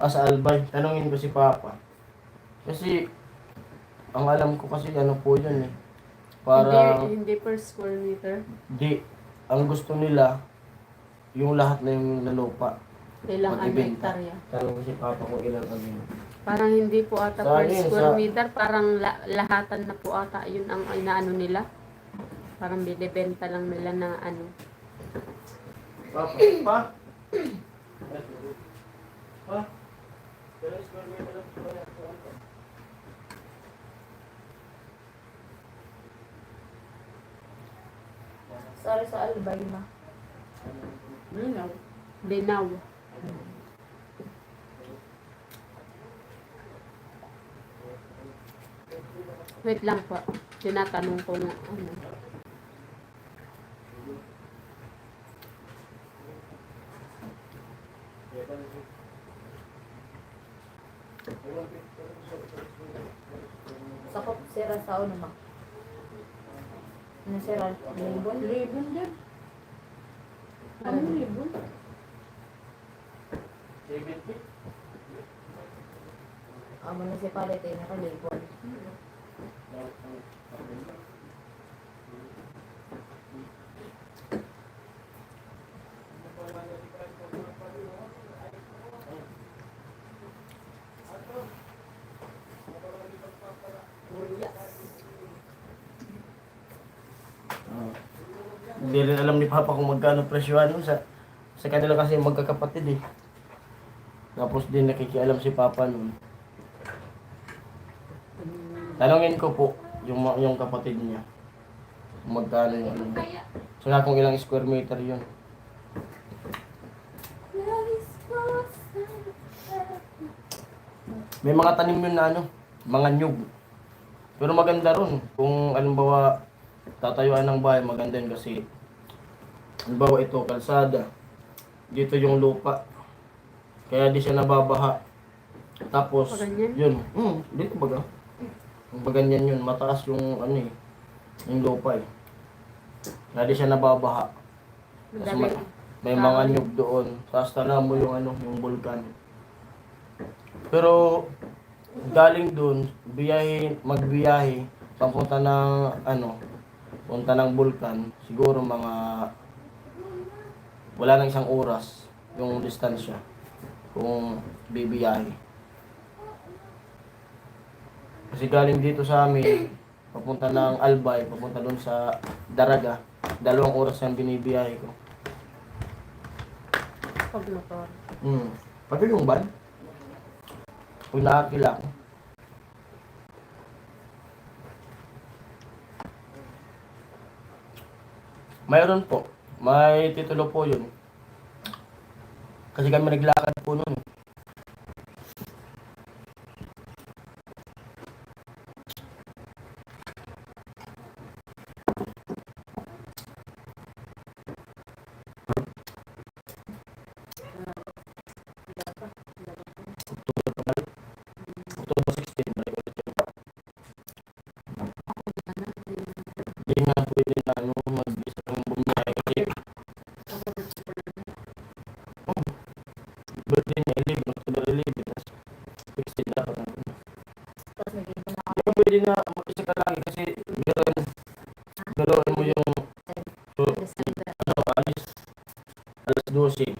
Sa Albay. Tanungin ko si Papa. Kasi, ang alam ko kasi ano po yun eh. Para, Hindi per square meter. di, ang gusto nila, yung lahat na yung lupa. Ilang ano Magbibenta. hektarya. Tanong ko si Papa kung ilan ang yun. Parang hindi po ata Sa per akin, square sa- meter. Parang lahatan na po ata yun ang inaano nila. Parang binibenta lang nila na ano. Papa? Pa? Pa? Sorry sa Albay ma. Linaw. Wait lang po. Tinatanong ko na ano. Sakop sira sa ano ma. Ano sira? Libon? Libon din. Ano libon? 70? Ang municipality nakalibon. Hindi rin alam ni Papa kung magkano presyo ano sa kanila kasi magkakapatid eh. Tapos din nakikialam si Papa nun. Tanungin ko po yung kapatid niya. Kung magkano yung ano. Saka kung ilang square meter yun. May mga tanim yun na ano, mga nyug. Pero maganda ron. Kung alimbawa tatayuan ng bahay, maganda yun kasi halimbawa ito, kalsada. Dito yung lupa. Kaya di siya nababaha. Tapos, Ganyan? yun. Dito baga. Kung ganyan yun, mataas yung ano eh, yung lupa eh. Kaya di siya nababaha. Tapos Madali. may mga nyug doon. Tapos tanaw mo yung ano, yung bulkan. Pero galing dun, magbiyahe, papunta ng punta ng Bulkan, siguro mga wala nang 1 oras yung distansya kung bibiyahe. Kasi galing dito sa amin, papunta ng Albay, papunta dun sa Daraga, 2 oras yung binibiyahe ko. Pag motor. Pati yung van, kung nakakila ko. Mayroon po. May titulo po yun. Kasi kami naglakad po nun. October 16, balik ulit yun. Hindi nga pwede na mag-isa ng bumiyahe kasi birthday niya 11, October 11, tapos 16 dapat natin. Hindi pwede na mag-isa ka lagi kasi gano'n mo yung alis alas 12,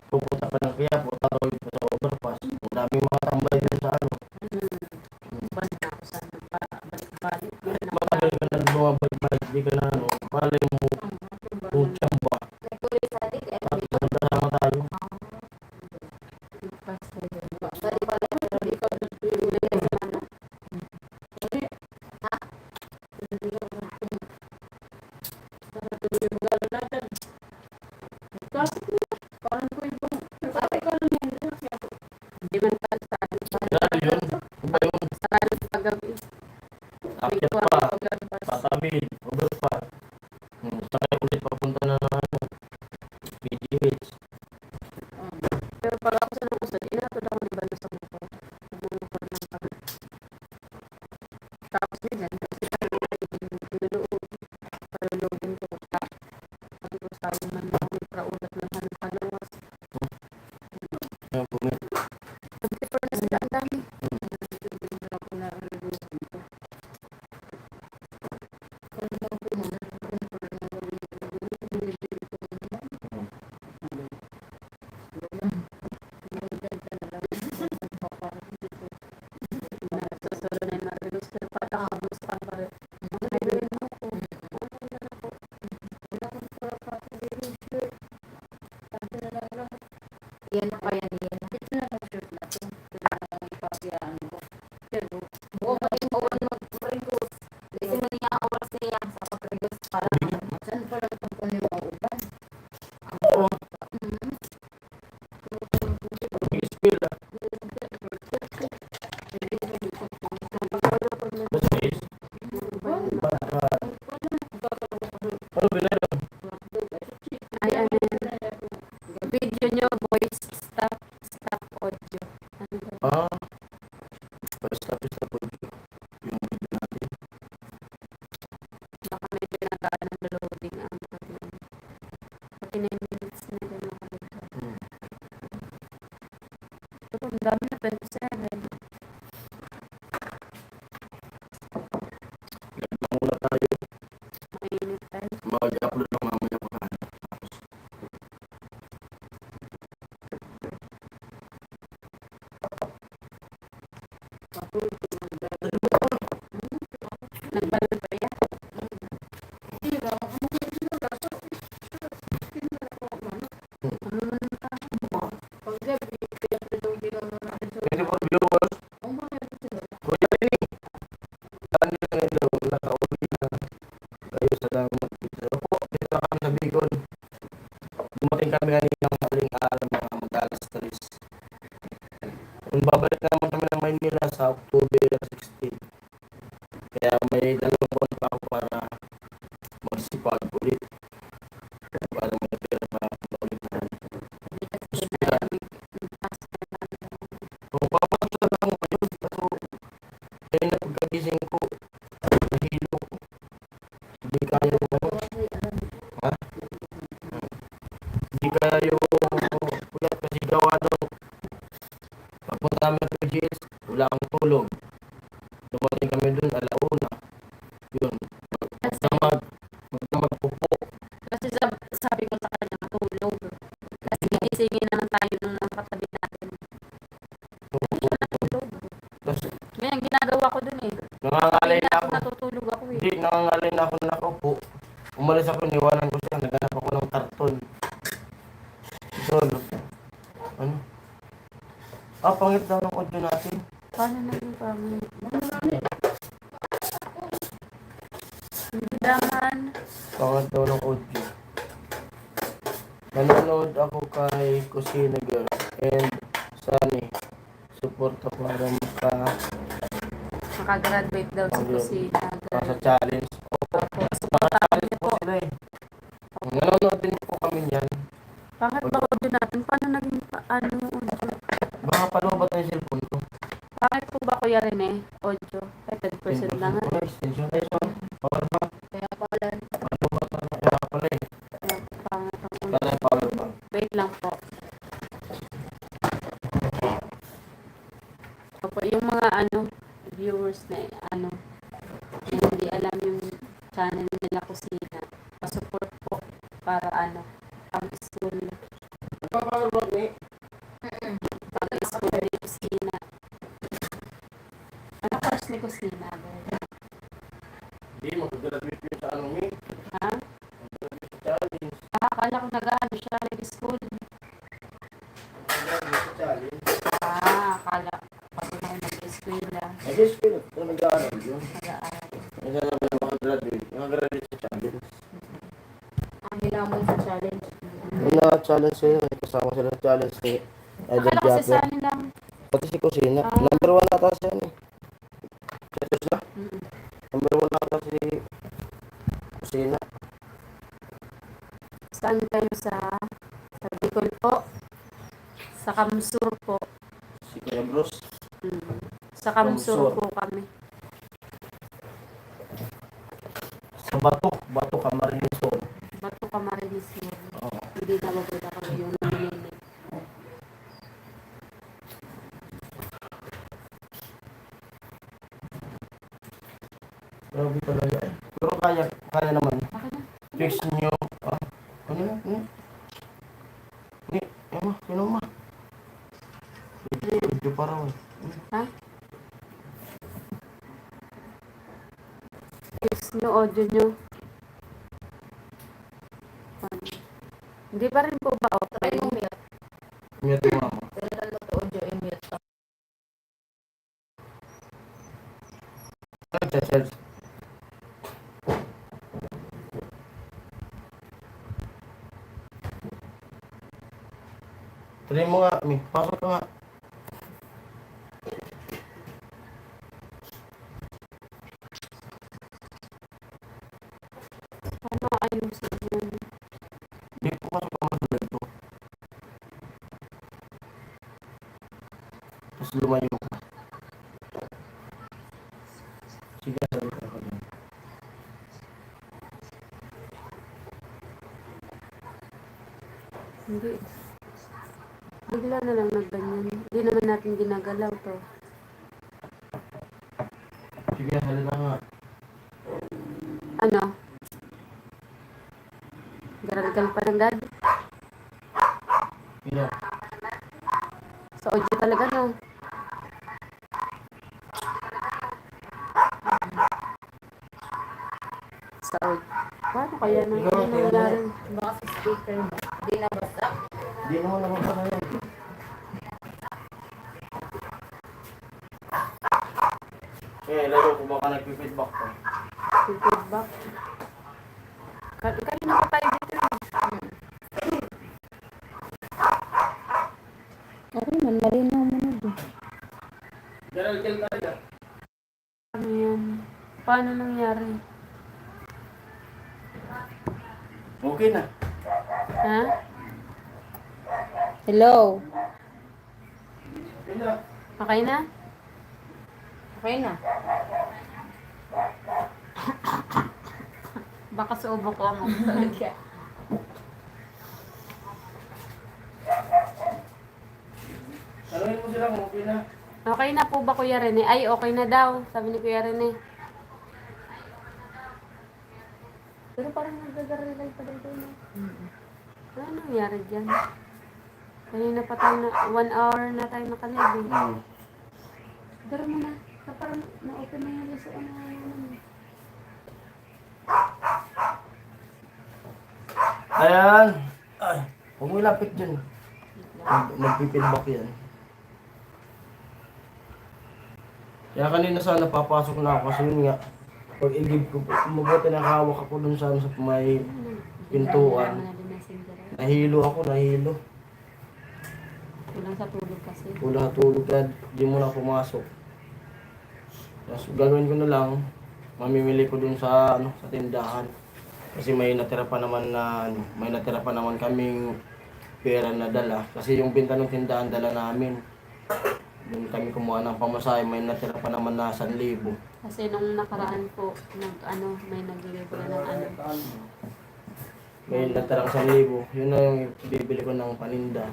pupunta ka ng Quiapo, tarawid pa sa overpass. Ang daming mga tambay din sa matagal ka na bumabalik-balik, di ka na malay mo kung tsamba. Tapos magkasama tayo. Hindi man kalsado. Grabe yun. Iba yun. Sarado sa paggabi. Akyat pa, tatawid, overpass. Sakay ulit papunta na ng PGH. Pero pag ako sa nakusad, inatod ako ni Bano sa motor. Nagmumukor lang kami. Tapos minsan, kasi kami niluluod. Palulugin ko. Sabi ko sa akin man lang, may praulat ng halawas. Ayan po, may Nag-prefer na sila ang dami. Hindi ako na-reduce dito. Susunod na yung ma-reduce. Pero parang kabus ka pa rin. Ayun mo ko. Yan pa yan. Ito na ang shirt na ito. Kailangan ang ipapiyaan ko. Pero, buong maging buwan mag-reduce. Kasi mo niya oras niya sa pag-reduce para saan pa lang itong kunin mo uban? eskwela. Ano binayad? Ay, ano yun? Video nyo, voice, stop audio. Ano ba? Stop po yung video natin. Baka medyo nagaan ng loading ang ating 49 minutes na din nakalagay. Ito, ang dami na 27. Muna tayo. Mainit tayo. Mag-upload lang mamaya pa. Nagbalon pa yan. Pwede po viewers. Kuya Rini. Saan nyo na ito? Naka-uwi na. Kayo sa dami mag-video. Opo, dito na kami sa Bicol. Dumating kami kanina ng maling araw mga mag-alas 3. Kung babalik naman kami ng Maynila sa October 16. Kaya may dalawa Umalis ako, niwanan ko siya. Naghanap ako ng karton. So, ano? Pangit daw ng audio natin. Paano na yung pamilya? Daman. Pangit daw ng audio. Nanonood ako kay Kusina Girl and Sunny. Suporta para Makagraduate daw sa kusina. sa challenge. Supportahan niyo po. Sila eh. Nanonood din po kami niyan. Bakit ba audio natin? Paano naging paano audio? Baka palubat na yung cellphone ko. Bakit po ba Kuya Rene? Audio? Ay, 10% lang nga. Extension tayo sa power bank. Kaya pala. Palubat na kaya pala eh. Pangit ang audio. Kaya yung power bank. Wait lang po. Opo, yung mga viewers na hindi alam yung channel nila kusina. Pa-support po para pang school. Power bank eh. Pang school ni kusina. Ano course ni kusina? Hindi, mag-graduate yun sa eh. Ha? Mag-graduate sa challenge. Akala ko nag-ano siya, nag-school. Mag-graduate sa challenge. Akala kasi na nag-eskwela. Nag-school. Ito nag-aaral yun. Nag-aaral. Hindi na naman mag-graduate. Mag-graduate sa challenge. Ang hilamon sa challenge. Yung na-challenge sa'yo, kasama sila sa challenge ni Idol Akala ko si Japper. Sunny lang. Pati si Kusina. Ah. Number 1 nata siya eh. Setos na. Mm-mm. Number 1 nata si Kusina. Saan kayo sa Bicol po? Sa Kamsur po. Si Kuya Bruce. Sa Kamsur Kamsur. po kami. Sa Bato Camarines Hall. Bato Camarines yun. Oo. Hindi na mabula kami yung nangyayari. Grabe talaga eh. Pero kaya naman. Baka na. Fix nyo. Ano yan? Sino ma? Video pa raw eh. Ha? Fix nyo audio nyo. Hindi pa rin po ba Try okay? mo mute. Mute yung mama. Kailan mo to audio i-mute. Nag-charge. Try mo nga, Mi. Pasok ka nga. Paano ayusin yun? Hindi po pasok ka matulad ko. Tapos lumayo ka. Sige, sabi ka ako dyan. Hindi. Bigla na lang nagganyan. Hindi naman natin ginagalaw to. Sige, halina nga. Ano? Garalgal pa ng gad. Pino. Sa audio talaga, no? Sa audio. Paano kaya nang Ikaw, nangyari? Baka sa speaker ba? Di na basta. Hindi naman naman pa na yan. Laro ko baka nag-feedback ko. Yung feedback. Kanina pa tayo dito. Okay man, malinaw mo na doon. Garalgal talaga. Ano yan? Paano nangyari? Okay na. Ha? Hello? Okay na. Okay na? Okay na. Baka sa ubo ko ang Talaga. Tanungin mo sila kung okay na. Okay na po ba Kuya Rene? Ay, okay na daw. Sabi ni Kuya Rene. Pero parang nagdadarelay pa daw doon. Ano nangyari dyan? Kanina pa tayo na, 1 hour na tayo nakalive eh. Pero mo na, parang na-open na yung list. Ayan. Ay, huwag mo ilapit dyan. Magpipilbak yan. Kaya kanina sana papasok na ako kasi yun nga. Pag i-give ko, mabuti nakahawak ako dun sa may pintuan. Nahilo ako, nahilo. Kulang sa tulog kasi. Kulang na tulog ka, di mo na pumasok. Tapos gagawin ko na lang, mamimili ko dun sa sa tindahan. Kasi may natira pa naman kaming pera na dala. Kasi yung binta ng tindahan dala namin. Doon kami kumuha ng pamasahe, may natira pa naman na 1,000. Kasi nung nakaraan po, may naglilibre ng May natirang 1,000. Yun na yung bibili ko ng paninda.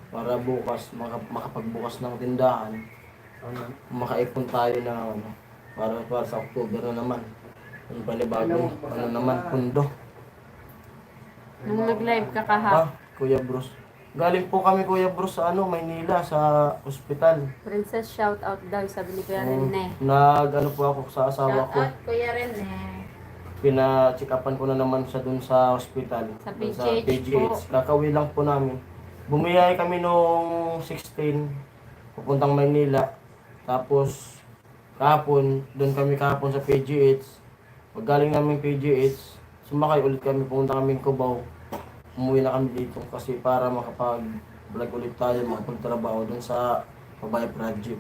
Para bukas, makapagbukas ng tindahan. Makaipon tayo na para sa October na naman. Yung panibagong pundo. Nung nag-live ka kahapon, Kuya Bruce. Galing po kami Kuya Bruce sa Maynila sa ospital. Princess shout out daw, sabi ni Kuya Rene. Po ako sa asawa ko. Shout out, Kuya Rene. Pina-check upan ko na naman siya dun sa ospital. Sa Dun PGH po. Kakauwi lang po namin. Bumiyay kami nung 16, pupuntang Maynila. Tapos, kahapon, doon kami kahapon sa PGH. Pag galing namin PGH, sumakay ulit kami, pumunta kami Cubao. Umuwi na kami dito kasi para makapag-vlog ulit tayo, makapagtrabaho doon sa Pabaya Project.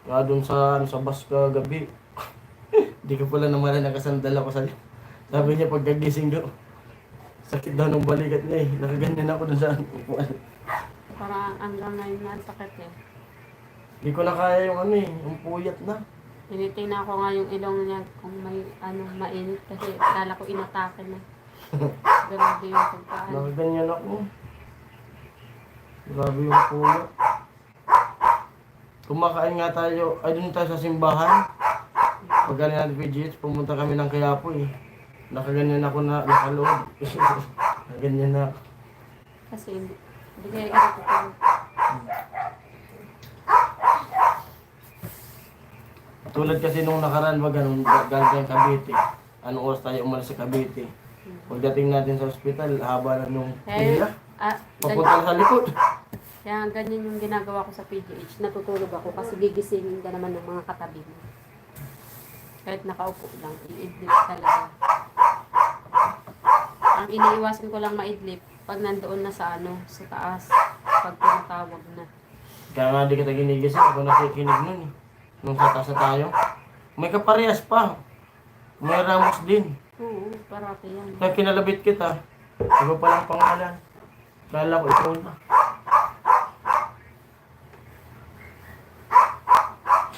Kaya doon sa bus kagabi, di ko pala naman nakasandal ako sa. Sabi niya pagkagising ko, sakit daw ng balikat niya eh. Nakaganyan ako doon sa upuan. Parang hanggang ngayon na ang sakit eh. Di ko na kaya yung yung puyat na. Tinitingnan ko nga yung ilong niya kung may mainit kasi kala ko inatake na. Grabe yung pagkaan. Nakaganyan ako. Grabe yung puyat. Kumakain nga tayo, ay doon tayo sa simbahan. Pag galing natin PGH, pumunta kami ng Quiapo eh. Nakaganyan ako na nakaloob. Nakaganyan na. Kasi hindi kaya ganito ko. Tulad kasi nung nakaraan, galing tayong Cavite. Anong oras tayo umalis sa Cavite? Pagdating natin sa ospital, haba na nung pila. Papunta sa likod. Kaya ganyan yung ginagawa ko sa PGH. Natutulog ako kasi gigisingin ka naman ng mga katabi mo. Kahit nakaupo lang, iidlip talaga. Ang iniiwasan ko lang maidlip pag nandoon na sa sa taas. Pag tinatawag na. Kaya nga di kita ginigising, ako nakikinig nun eh. Nung sa taas na tayo. May kaparehas pa. May Ramos din. Oo, parati yan. Kaya kinalabit kita. Iba pa lang pangalan. Kala ko ikaw na.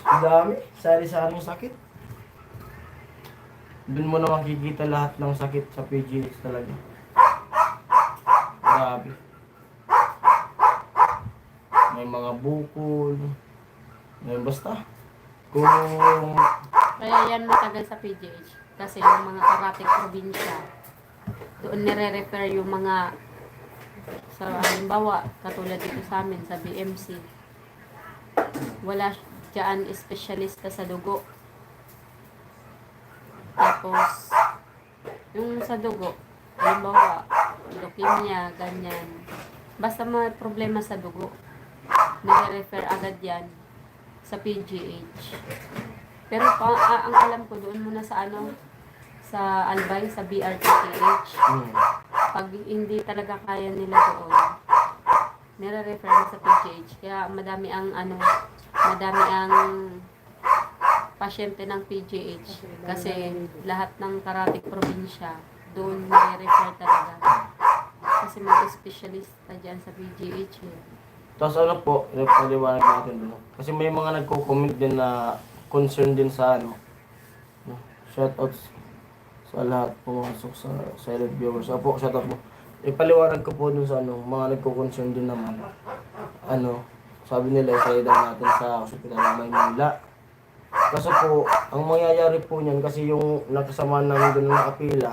Ang dami. Sari-saring sakit. Doon mo na makikita lahat ng sakit sa PGH talaga. Grabe. May mga bukol. May basta. Kung Kaya yan matagal sa PGH. Kasi yung mga karating probinsya, doon nire-refer yung mga, sa halimbawa, katulad dito sa amin, sa BMC. Wala dyan espesyalista sa dugo. Tapos, yung sa dugo, halimbawa, leukemia, ganyan. Basta may problema sa dugo, nire-refer agad yan sa PGH. Pero ang alam ko doon muna sa sa Albay, sa BRTTH. Pag hindi talaga kaya nila doon, nire-refer na sa PGH. Kaya madami ang pasyente ng PGH. Kasi lahat ng karating probinsya, doon nire-refer talaga. Kasi may specialista dyan sa PGH. tapos paliwanag natin doon. Kasi may mga nagko-comment din na concern din sa shoutouts sa lahat pumasok sa silent viewers. Apo, shoutout po. Ipaliwanag ko po dun sa mga nagko-concern din naman. Sabi nila i-try daw natin sa ospital ng Maynila. Kasi po, ang mangyayari po niyan kasi yung nakasama namin doon na nakapila,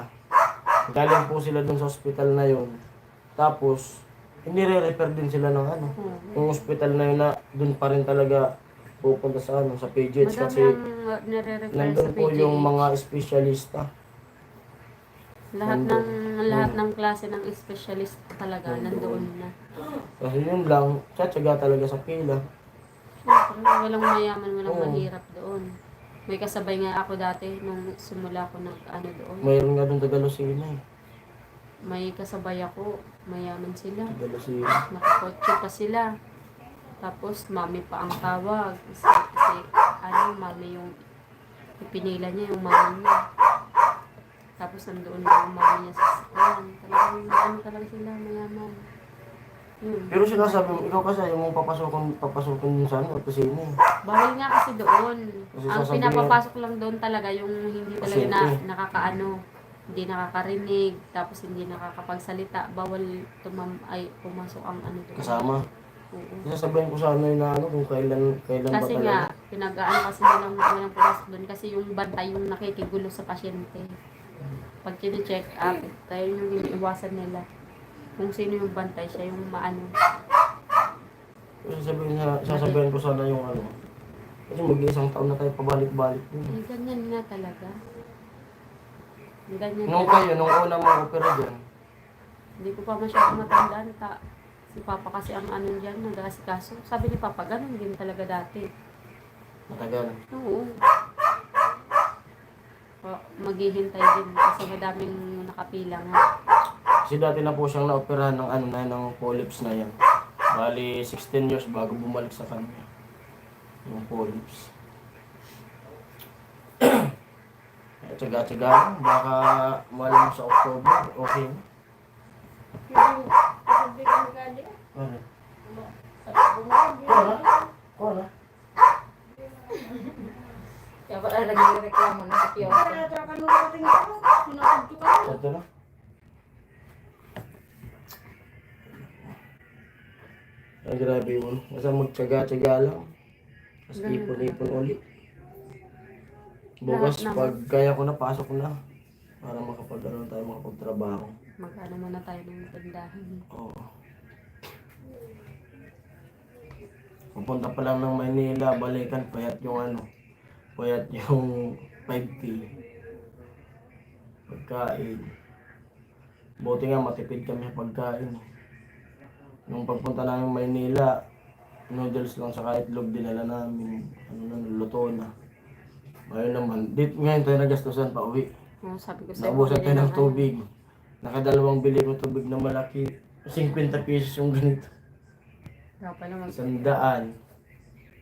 galing po sila dun sa ospital na yun. Tapos, nire-refer din sila ng yung ospital na yun na dun pa rin talaga pupunta sa sa PGH kasi nire-refer sa nandun po PGH. yung mga espesyalista. Lahat ng klase ng specialist talaga nandoon na. Kasi yun lang, tsatsaga talaga sa pila. Siyempre, walang mayaman, walang Oo. mahirap doon. May kasabay nga ako dati nung simula ko ano doon. Mayroon nga doon Tagalosina eh. May kasabay ako, mayaman sila. Tagalosina. Nakakotse pa sila. Tapos, mami pa ang tawag. Kasi mami yung ipinila niya, yung mami niya. Tapos, nandoon na yung mami niya sa sasakyan. Talagang, talaga sila, mayaman. Yun. Pero sinasabi mo, ikaw kasi ayaw mong papasukin sa opisina eh. Bahal nga kasi doon. Kasi Ang sasabihin- pinapapasok lang doon talaga yung hindi talaga Pasyente. nakakaano, hindi nakakarinig, tapos hindi nakakapagsalita. Bawal pumasok ang ano doon. Kasama. Oo. Sasabihin ko sana yun na kung kailan ba Kasi talaga. nga, pinag-ano kasi nilang pumasok doon kasi yung bantay yung nakikigulo sa pasyente. Pag kini-check up, tayo yung iniiwasan nila. Kung sino yung bantay, siya yung maano. Sasabihin ko sana yung kasi mag-iisang taon na tayo pabalik-balik din. Eh, ganyan nga talaga. Ganyan Nung talaga. nung una mong opera dyan, Hindi ko pa masyadong matandaan. Si Papa kasi ang ano dyan, nag-aasikaso. Sabi ni Papa, ganun din talaga dati. matagal. Oo. Maghihintay din kasi madaming nakapila nga. Kasi dati na po siyang naoperahan ng ng polyps na yan. Bali, 16 years bago bumalik sa kanya. Yung polyps. Tsaga-tsaga lang. Baka malam sa October. Okay. Ano? Kora? Kaya pala nagreklamo na sa kiosk. Ito na. Ay, grabe yun. Basta magtsaga-tsaga lang. Tapos ipon-ipon ulit. Bukas, Lahat naman. pag kaya ko na, pasok na. Para makapagtrabaho. Mag-ano muna tayo ng tindahan. Oo. Pupunta pa lang ng Maynila, balikan, payat yung 5K. Pagkain. Buti nga, matipid kami sa pagkain. Nung pagpunta namin Maynila, noodles lang sa itlog dinala namin. Luto na. Ngayon naman, ngayon tayo nagastusan pa uwi. Sabi ko sa'yo, Naubusan tayo bumili ng tubig. Nakadalawang bili ko tubig na malaki. 50 pesos yung ganito. Daw pala 100.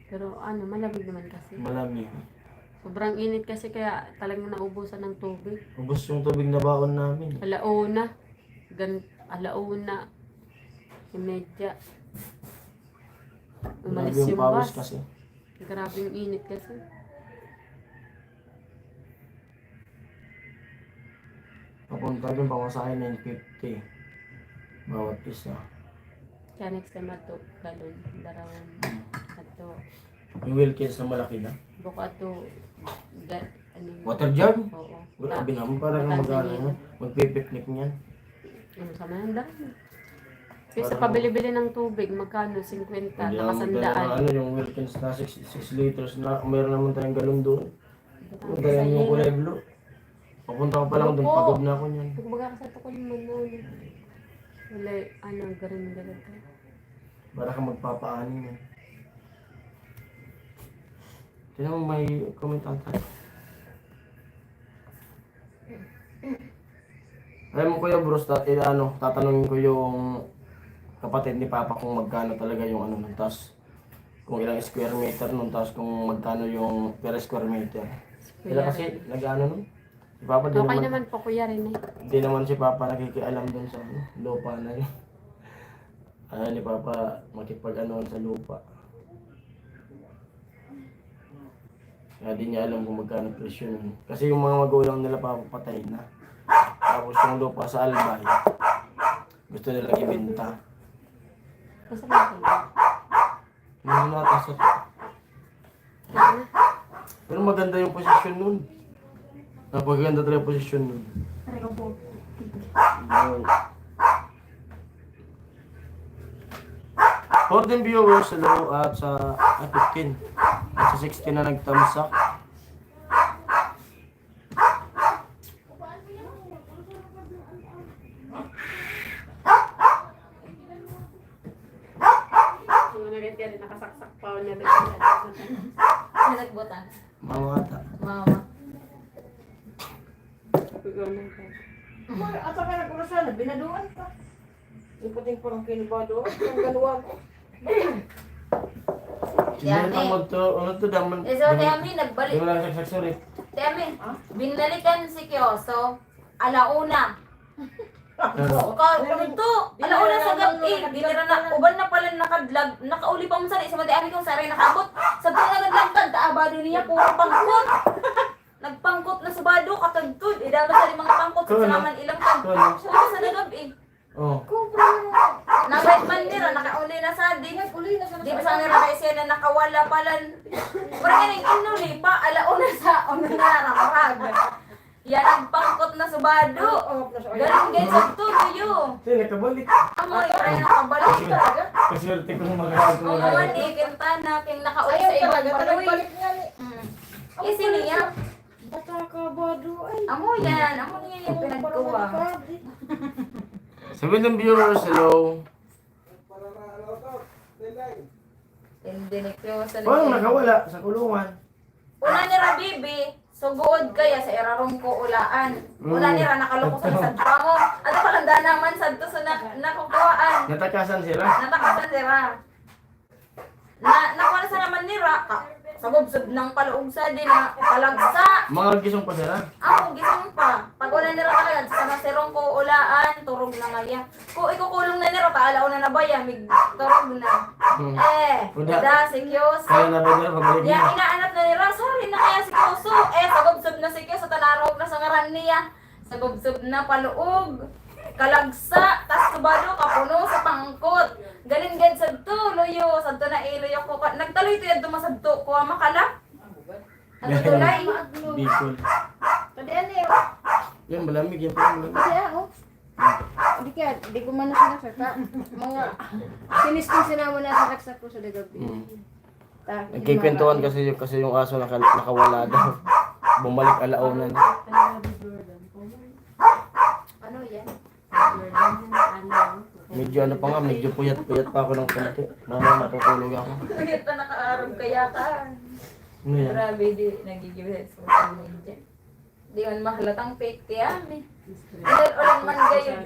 Pero malamig naman kasi. Malamig. Sobrang init kasi kaya talagang naubusan ng tubig. Ubus yung tubig na baon namin. Alauna. Alauna. Imedya. Grabe Umalis yung yung pawis bus. kasi. Grabe yung init kasi. Papunta dun, pamasahe 950. Bawat isa. Kaya next time ato, galon, darawang ato, Yung Wilkins na malaki na. buka ato, Water jar? Oo. Grabe naman, parang magpipiknik niyan. Ano sa mananda? Kasi sa pabili-bili ng tubig, magkano? 50, Hindi naman nakasandaan. yung Wilkins na 6 liters na, mayroon naman tayong galon doon. Ang Ganyan yung isa kulay blue. Papunta ko pa lang doon, Opo. pagod na ako niyan. Kumbaga ka sa tukol mo na. Wala, garin. Para ka magpapaanin yan. Tignan mo, may comment tayo. Alam mo Kuya Bruce, tatanungin ko yung kapatid ni Papa kung magkano talaga yung nun, tas kung ilang square meter nun, tas kung magkano yung per square meter. Kaya kasi nag-ano nun? Si Papa di Okay naman, naman po, Kuya Rene. di naman si Papa nakikialam dun sa lupa na yun. Ayaw ni Papa makipag-anoan sa lupa. Kaya di niya alam kung magkano presyo nun. Kasi yung mga magulang nila papatay na. Tapos yung lupa sa Albay, gusto nilang ibenta. Kasi natin. Hindi na tasot. Pero maganda yung posisyon nun. Napaganda talaga yung posisyon nun. Yun. 14 viewers, hello, at sa 15. At sa 16 na nagtamsak. Ikaw na ka. At saka nagkurasan, binaduan pa. Yung puting parang kinibado, yung galuwa ko. Sinyan ang ano to, daman. Eh, so, Temi, nagbalik. Di mo lang saksakso rin. Temi, binalikan si Kyoso, alauna. Ito, alauna sa gabi. Dinira na, uban na pala nakadlag. Nakauli pa mo sa isa, mati ami kong saray nakabot. Sa tuwa na naglagtad, kaabado niya, puro pangkot. Nagpangkot na sa bado, katagtod. Idama sa limang pangkot, sa naman ilang pangkot. Siya sa nagabi. Oh. Nangwait man nila, nakauli na sa di. Di ba sa nila kayo siya na nakawala pala. Parang yan yung inuli pa, alauna sa una na nakarag. Yan ang pangkot na subado. Ganun guys, ang tuyo. Sige, nakabalik. Amoy, parang nakabalik talaga. Kaswerte ko ng mag-aago. Oo naman eh, kintana, king nakauli sa ibang baloy. Kasi niya. Amo yan yung pinagkuha. Sabi ng viewers, hello. Hindi ni Kyoso. Parang nakawala sa kulungan. Una ni Rabibi, sugood kaya sa irarong ko ulaan. Una ni Ra nakaloko sa sadpa mo. At palanda naman sadto sa nakukuhaan. Natakasan sila. Natakasan si Ra. Nakuha na sa naman ni Ra. Sabog-sub ng paluog sa din na palagsa. Mga gisong pa sila. Ako, gising pa. Pag wala nila talaga, sa nasirong ko ulaan, turog na nga yan. Kung ikukulong na nila, taalaw na nabaya, mig turog na. Uda, si Kyoso. Kaya na ba nila pabalik Yan, niya? inaanap na nila, sorry na kaya si Kyoso. Sagubsob na si Kyoso, tanarog na sa ngaran niya. Sagubsob na paluog. Kalagsa, tas subado, kapuno sa pangkot. Galin-gad sa to, loyo, sa to na iloyo ko. Nagtaloy to yan dumasadto ko, makala. Ano tulay? Bicol. Tadian eh. Yan, malamig. Yan pa malamig. Di ko man na sinasaka. Mga sinisting sinama na sa saksak ko sa gabi. Nagkikwentuhan kasi yung aso nakawala daw. Bumalik alaunan. Ano yan? Medyo ano pa nga, medyo puyat-puyat pa ako ng konti. Mamaya matutulog ako. Kaya na nakaarap kaya ka. Ano yan? Grabe, di nagigibit sa social media. Di man mahalatang fake tiyami. Inulan man gayon.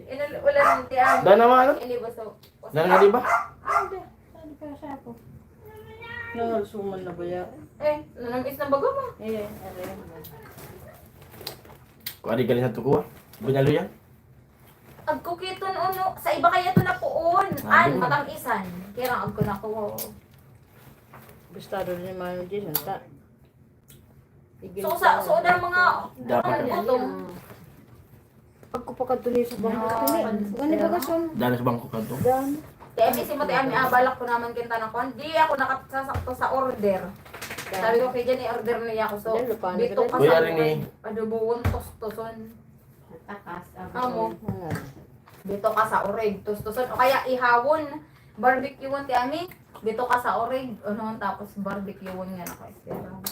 Inulan man tiyami. Dahil naman ano? Ini ba so? Dahil nga diba? Saan ka sa ako? Nangalsuman na ba yan? Nanamis na bago mo. Kung adi galing sa tukuha. Bunyalo yan? Agkukiton uno. Sa iba kaya ito na puon. Di ba? Matang isan. Kaya ang ko na ko. Gustado rin yung mga Jason. So na mga Dapat utong. Pag ko pa katuloy sa bangko. Gani ba kason? dahil sa bangko ka to. Tiyami si Mati Ami, balak ko naman kinta ng kon. Di ako nakasakto sa order. Sabi ko kay Jan, i-order niya ako. So, bito ka Kuya sa rin eh. adoboon, tostoson. Takas. Amo. Dito ka sa orig, tostoson. O kaya ihawon, barbecueon ti Ami. Dito ka sa orig, ano tapos barbecueon nga naka-estero.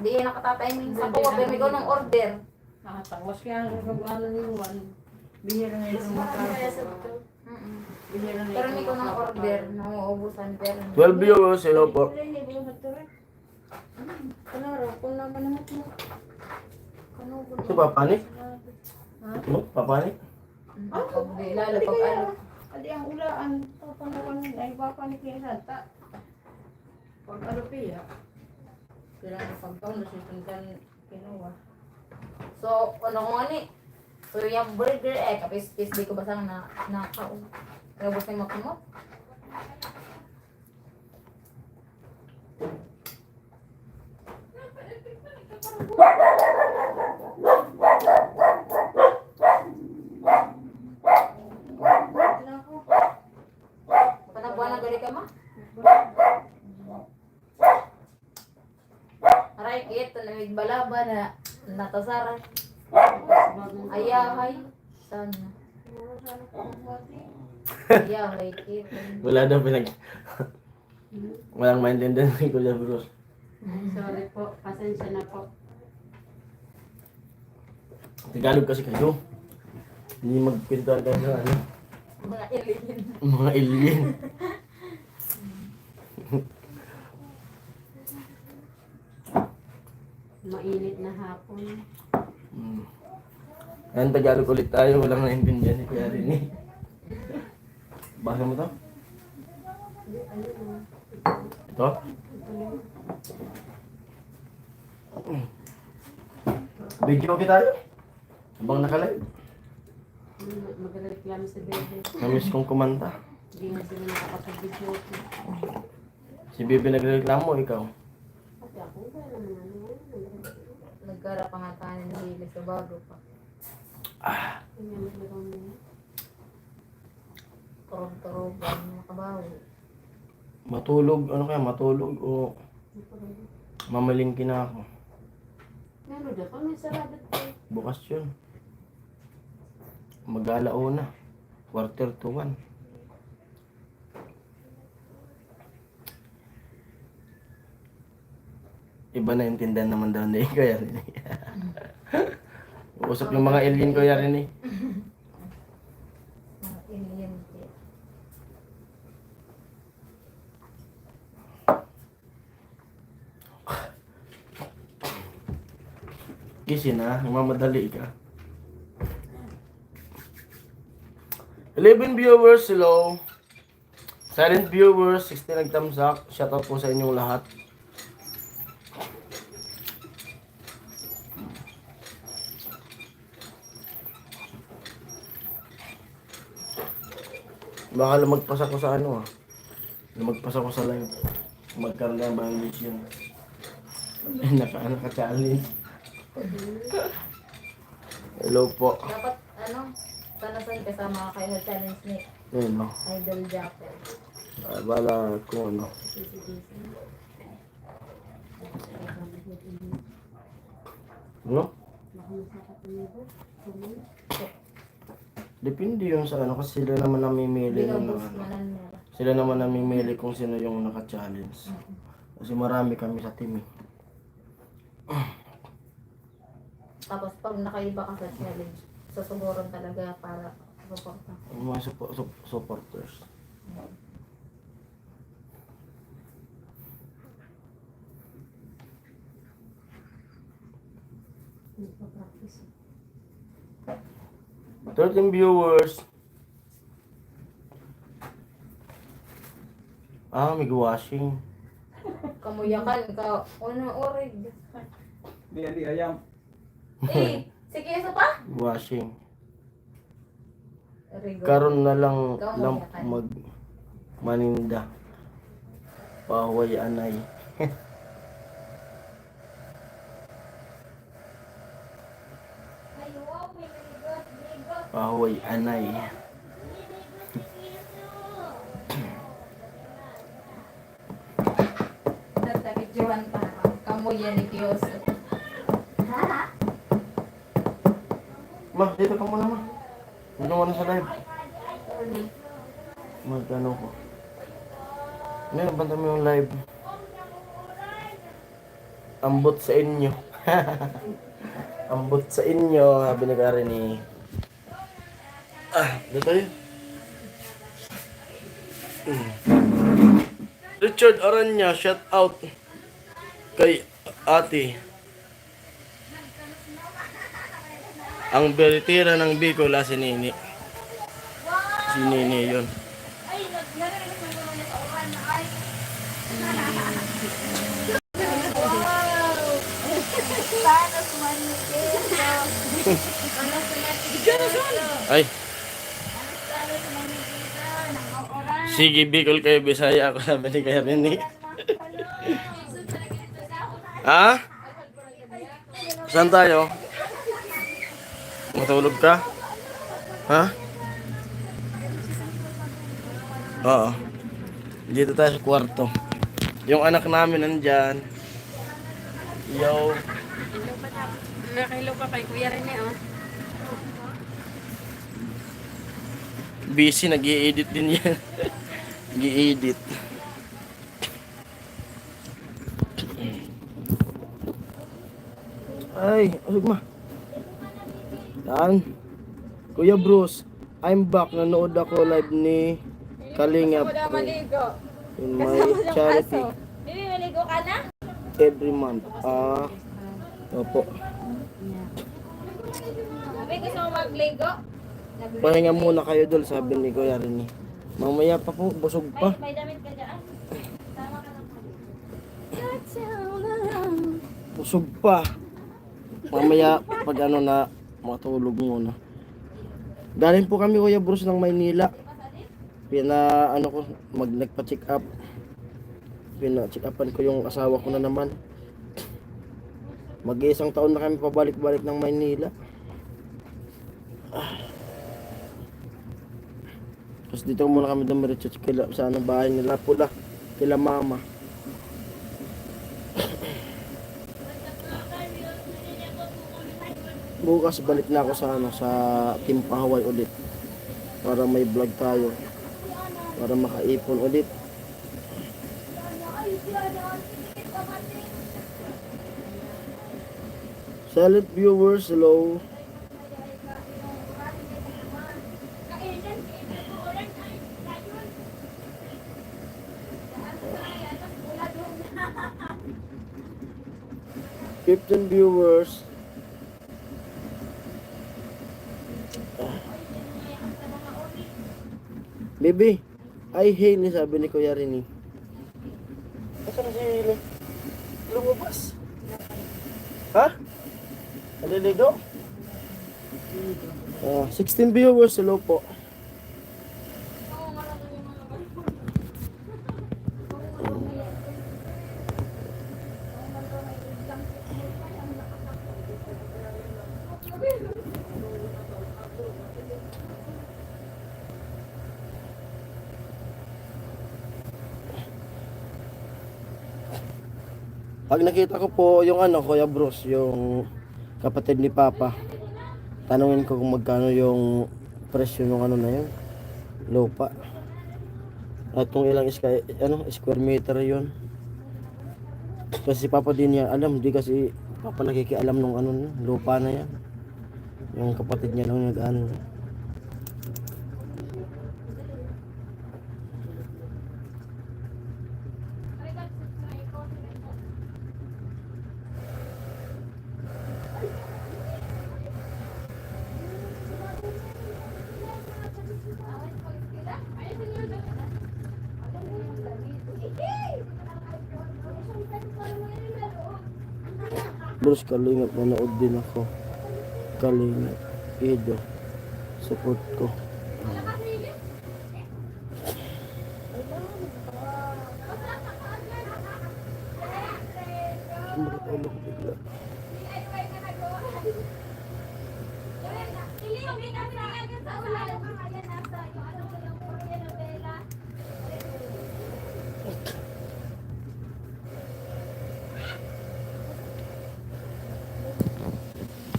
Di nakatatiming sa kuha, pero may ng order. Nakatawas kaya ang ano yung one. Bihira na yung Pero may ko ng order, nanguubusan pero. 12 viewers, hello po. Kanaro, kung naman naman mo. Ito papanik? Ano? Papanik? Pag lalo pag ano. Adi ang ulaan. Papanawan ay baka ni Kaya Santa. Pag ano piya. Kaya pagtaon na siya tuntan kinuha. So, ano ko nga ni? So, yung burger kapis-pis di ko basang nakao. Kaya gusto yung makumot. Panagbuhan na gali ka ma? Aray, ito na may balaba na natasaran. Ayahay. Sana. Ayahay, ito. Wala daw Walang maintindihan ni Kuya Bruce. Sorry po. Pasensya na po. Tagalog kasi kayo. Hindi magpintuan kayo ng ano. Mga alien. Mga alien. Mainit na hapon. Ayan, Tagalog ulit tayo. Walang naintindihan ni Kuya Rini. Basa mo to? Ito? Video okay tayo? Habang nakalive. Magreklamo si Bebe. Namiss kong kumanta. Hindi nga sila nakakapag-video. Si Bibi nagreklamo, ikaw. Pati ako, wala naman ano. Nagkara pa nga tayo ng hili sa bago pa. Tingnan mo lang mo. Turog-turogan, makabawi. Matulog, ano kaya, matulog o mamalingki na ako. Ano dyan? May sarado ko. Bukas yun. Mag-alauna. 1:45. Iba na intindihan naman daw ni Kuya Rini. Usap yung mga alien Kuya Rini. Mga alien. Gising na, nagmamadali ka. 11 viewers, hello. Silent viewers, 60 nag-thumbs up. Shoutout po sa inyong lahat. Baka lumagpas ako sa ano ah. Lumagpas ako sa live. Magkaroon ng violation. Naka-challenge. Hello po. Dapat, sana saan kasama ka kayo sa challenge ni Ayun no. Idol Japper. Bala kung ano. No? Depende yun sa ano kasi sila naman namimili ng Binubos ano. manan nila. Sila naman namimili kung sino yung naka-challenge. Kasi marami kami sa team eh. Tapos pag nakaiba ka sa challenge, susuguran talaga para suporta. Yung mga supporters. Nagpa-practice. 13 viewers. May washing. Kamuyakan ka, orig. Di ayam. Eh, sige, isa pa? Washing. Rigo. Karon na lang Ikaw mag maninda. Pahuway anay. Pahuway anay. Nagtakidyohan pa. Kamuya ni Kiyoso. Ma, dito ka muna ma. Huwag muna sa live. Magkano ko. Ngayon, banta mo yung live. Ambot sa inyo. Ambot sa inyo. Sabi ni Karen ni... dito yun. Richard Aranya, shout out kay ate. Ang beritira ng Bicol, si Nini. Si Nini yun. Ay. Sige, Bicol kayo, Bisaya ako sabi ni Kaya Nini. Ha? Saan tayo? Matulog ka? Ha? Oo. Dito tayo sa kwarto. Yung anak namin nandyan. Yo. Nakahilo pa kay Kuya Rene, oh. Busy, nag-i-edit din yan. Nag-i-edit. Ay, usog ma. Yan. Kuya Bruce, I'm back. Nanood ako live ni Kalingap in my charity Hindi, maligo ka na? every month. Opo. magligo? Pahinga muna kayo dol, sabi ni Kuya Rini. Mamaya pa po, busog pa. May damit ka dyan. Tama ka lang. Busog pa. Mamaya pag ano na, matulog muna. Galing po kami Kuya Bruce ng Maynila. Ano ko, nagpa-check up. Pina-check upan ko yung asawa ko na naman. Mag-iisang taon na kami pabalik-balik ng Maynila. Tapos dito muna kami dumiretso sa bahay nila pula. Kila mama. Bukas balik na ako sa Team Pahaway ulit. Para may vlog tayo. Para makaipon ulit. Silent viewers, hello. Fifteen viewers. Baby, ay Hailey, sabi ni Kuya Rini. Nasaan na si Hailey? Lumabas. Ha? Naliligo? 16 viewers, hello po. Pag nakita ko po yung Kuya Bruce, yung kapatid ni Papa, tanungin ko kung magkano yung presyo ng na yun, lupa. At kung ilang square meter yun. Kasi Papa din niya alam, di kasi Papa nakikialam nung lupa na yan. Yung kapatid niya lang nag-ano. Bruce Kalingap, nanood din ako. Kalingap, Edo, support ko.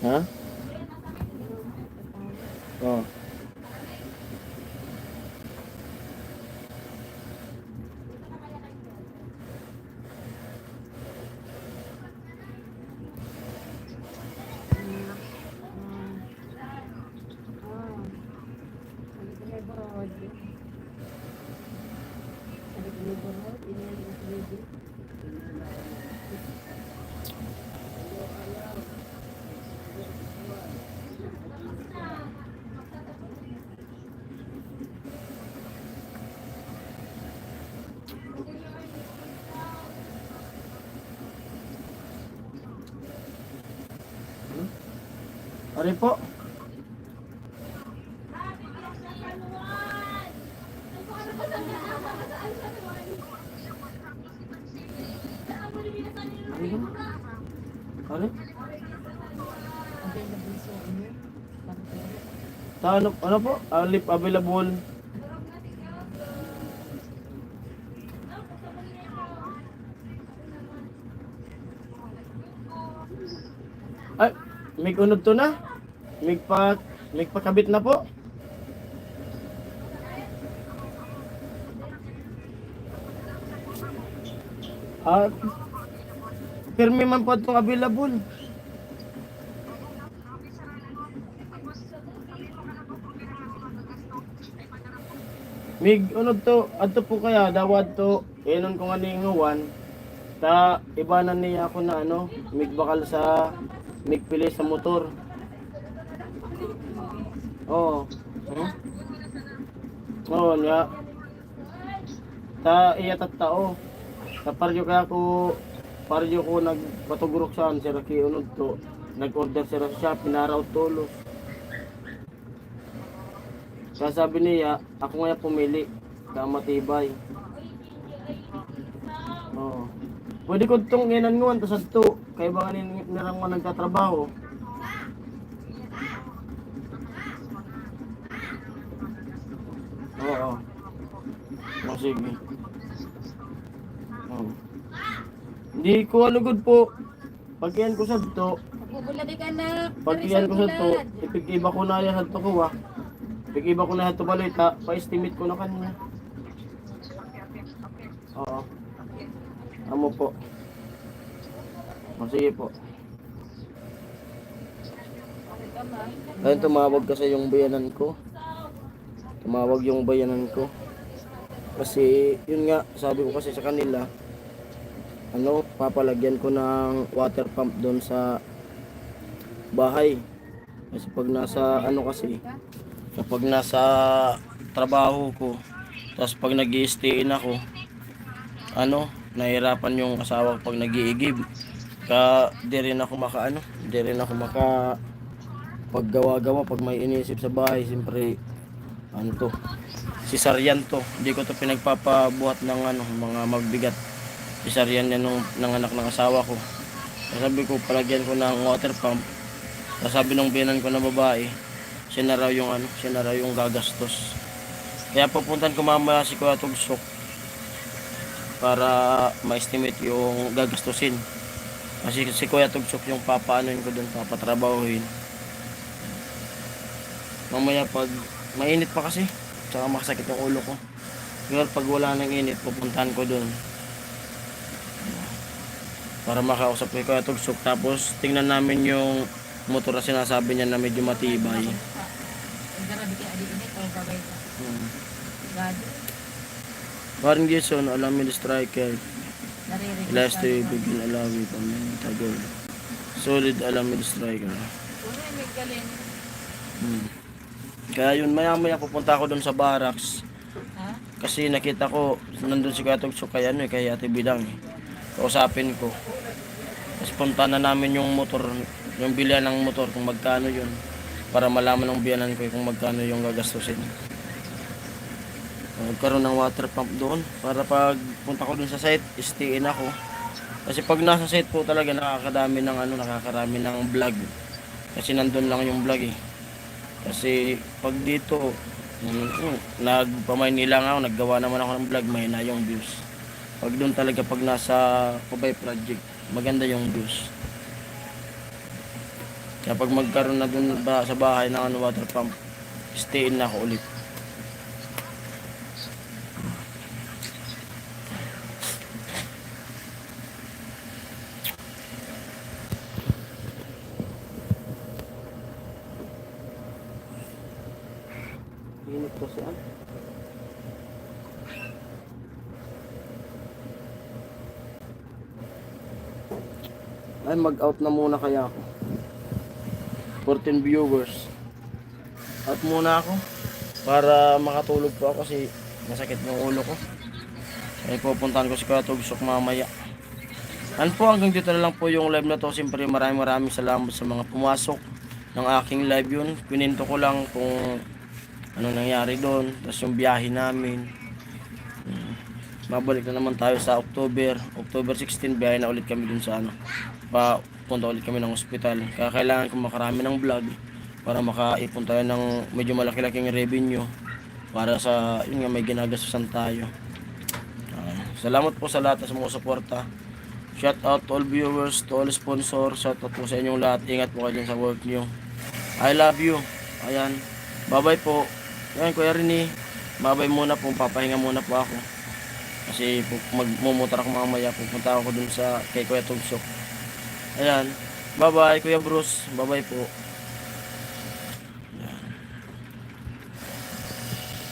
Ha? Oh. Ari po. Ari? Ano po? Alip available. Ay, may unod to na. May pakabit na po. At pirmi man po itong available. Mig unod to, adto po kaya dawad to, inon ko nga ninguwan. Ta ibanan niya ako na mig bakal sa mig pili sa motor. Oo. Hmm? Oo nga. Ta iya tattao. Sa paryo ko nagpatugurok saan sir ki unod to. Nag-order sir sa Shopee naraw tulos. Kaya sabi niya, ako nga pumili. Kaya matibay. Oo. Pwede ko itong inanguan to sa to. Kaya ba kanin nirang mo nagtatrabaho? Oo. Oh, sige. Oo. Hindi ko alugod po. Pagkiyan ko sa to, Magbubulad ka na. pagkiyan ko sa to, ipig-iba ko na yan sa to ko ipig-iba ko na sa to balita, pa-estimate ko na kanya. Oo. Amo po. O, sige po. Ayun, tumawag kasi yung bayanan ko. Tumawag yung bayanan ko. Kasi, yun nga, sabi ko kasi sa kanila, papalagyan ko ng water pump doon sa bahay. Kasi pag kapag nasa trabaho ko, tapos pag nag-i-stay-in ako, nahirapan yung asawa ko pag nag-iigib. Di rin ako maka paggawa-gawa pag may inisip sa bahay. Siyempre, cesarean to. Hindi ko to pinagpapabuhat ng mga magbigat. Cesarean yan nung nanganak ng asawa ko. Sabi ko, palagyan ko ng water pump. Sabi nung biyanan ko na babae, siya na raw yung gagastos. Kaya pupuntan ko mamaya si Kuya Tugsok para ma-estimate yung gagastusin. Kasi si Kuya Tugsok yung papaanoin ko doon, papatrabahuhin. Mamaya pag mainit pa kasi, tsaka makasakit yung ulo ko. Pero pag wala nang init, pupuntahan ko doon para makausap ko Kuya Tugsok. Tapos tingnan namin yung motor na sinasabi niya na medyo matibay. Parang Jason, alam mo striker. Last to begin alawi pa man tagol. Solid alam mo striker. Kaya yun, maya pupunta ako doon sa barracks. Kasi nakita ko nandun si Kuya Tugsok kay Ate Bidang. Kausapin ko. Tapos punta na namin yung motor, yung bilihan ng motor kung magkano yun, para malaman ng biyanan ko kung magkano yung gagastusin. Magkaroon ng water pump doon para pag punta ko doon sa site, stay-in ako. Kasi pag nasa site po talaga nakakarami ng vlog. Kasi nandun lang yung vlog eh. Kasi pag dito, nagpa-Maynila nga ako, naggawa naman ako ng vlog, mahina yung views. Pag doon talaga, pag nasa Kubay Project, maganda yung views. Kaya pag magkaroon na dun sa bahay ng water pump, stay in na ako ulit. Init kasi ay mag-out na muna kaya ako. 14 viewers. Out muna ako para makatulog po ako kasi masakit yung ulo ko. Ay pupuntahan ko si Kuya Tugsok mamaya. Po, hanggang dito na lang po yung live na to. Siyempre maraming salamat sa mga pumasok ng aking live yun. Pininto ko lang kung ano nangyari doon. Tapos yung biyahe namin. Babalik na naman tayo sa October 16, biyahe na ulit kami dun sa punta ulit kami ng ospital. Kaya kailangan ko makarami ng vlog para makaipon tayo ng medyo malaki-laking revenue para sa yun nga, may ginagastusan tayo. Salamat po sa lahat sa mga suporta. Shout out to all viewers, to all sponsors. Shout out po sa inyong lahat. Ingat po kayo sa work nyo. I love you. Ayan. Bye-bye po. Ayan, Kuya Rini. Bye-bye muna po. Papahinga muna po ako. Kasi magmumotor ako mamaya. Pupunta ako dun kay Kuya Tugsok. Ayan. Bye-bye, Kuya Bruce. Bye-bye po.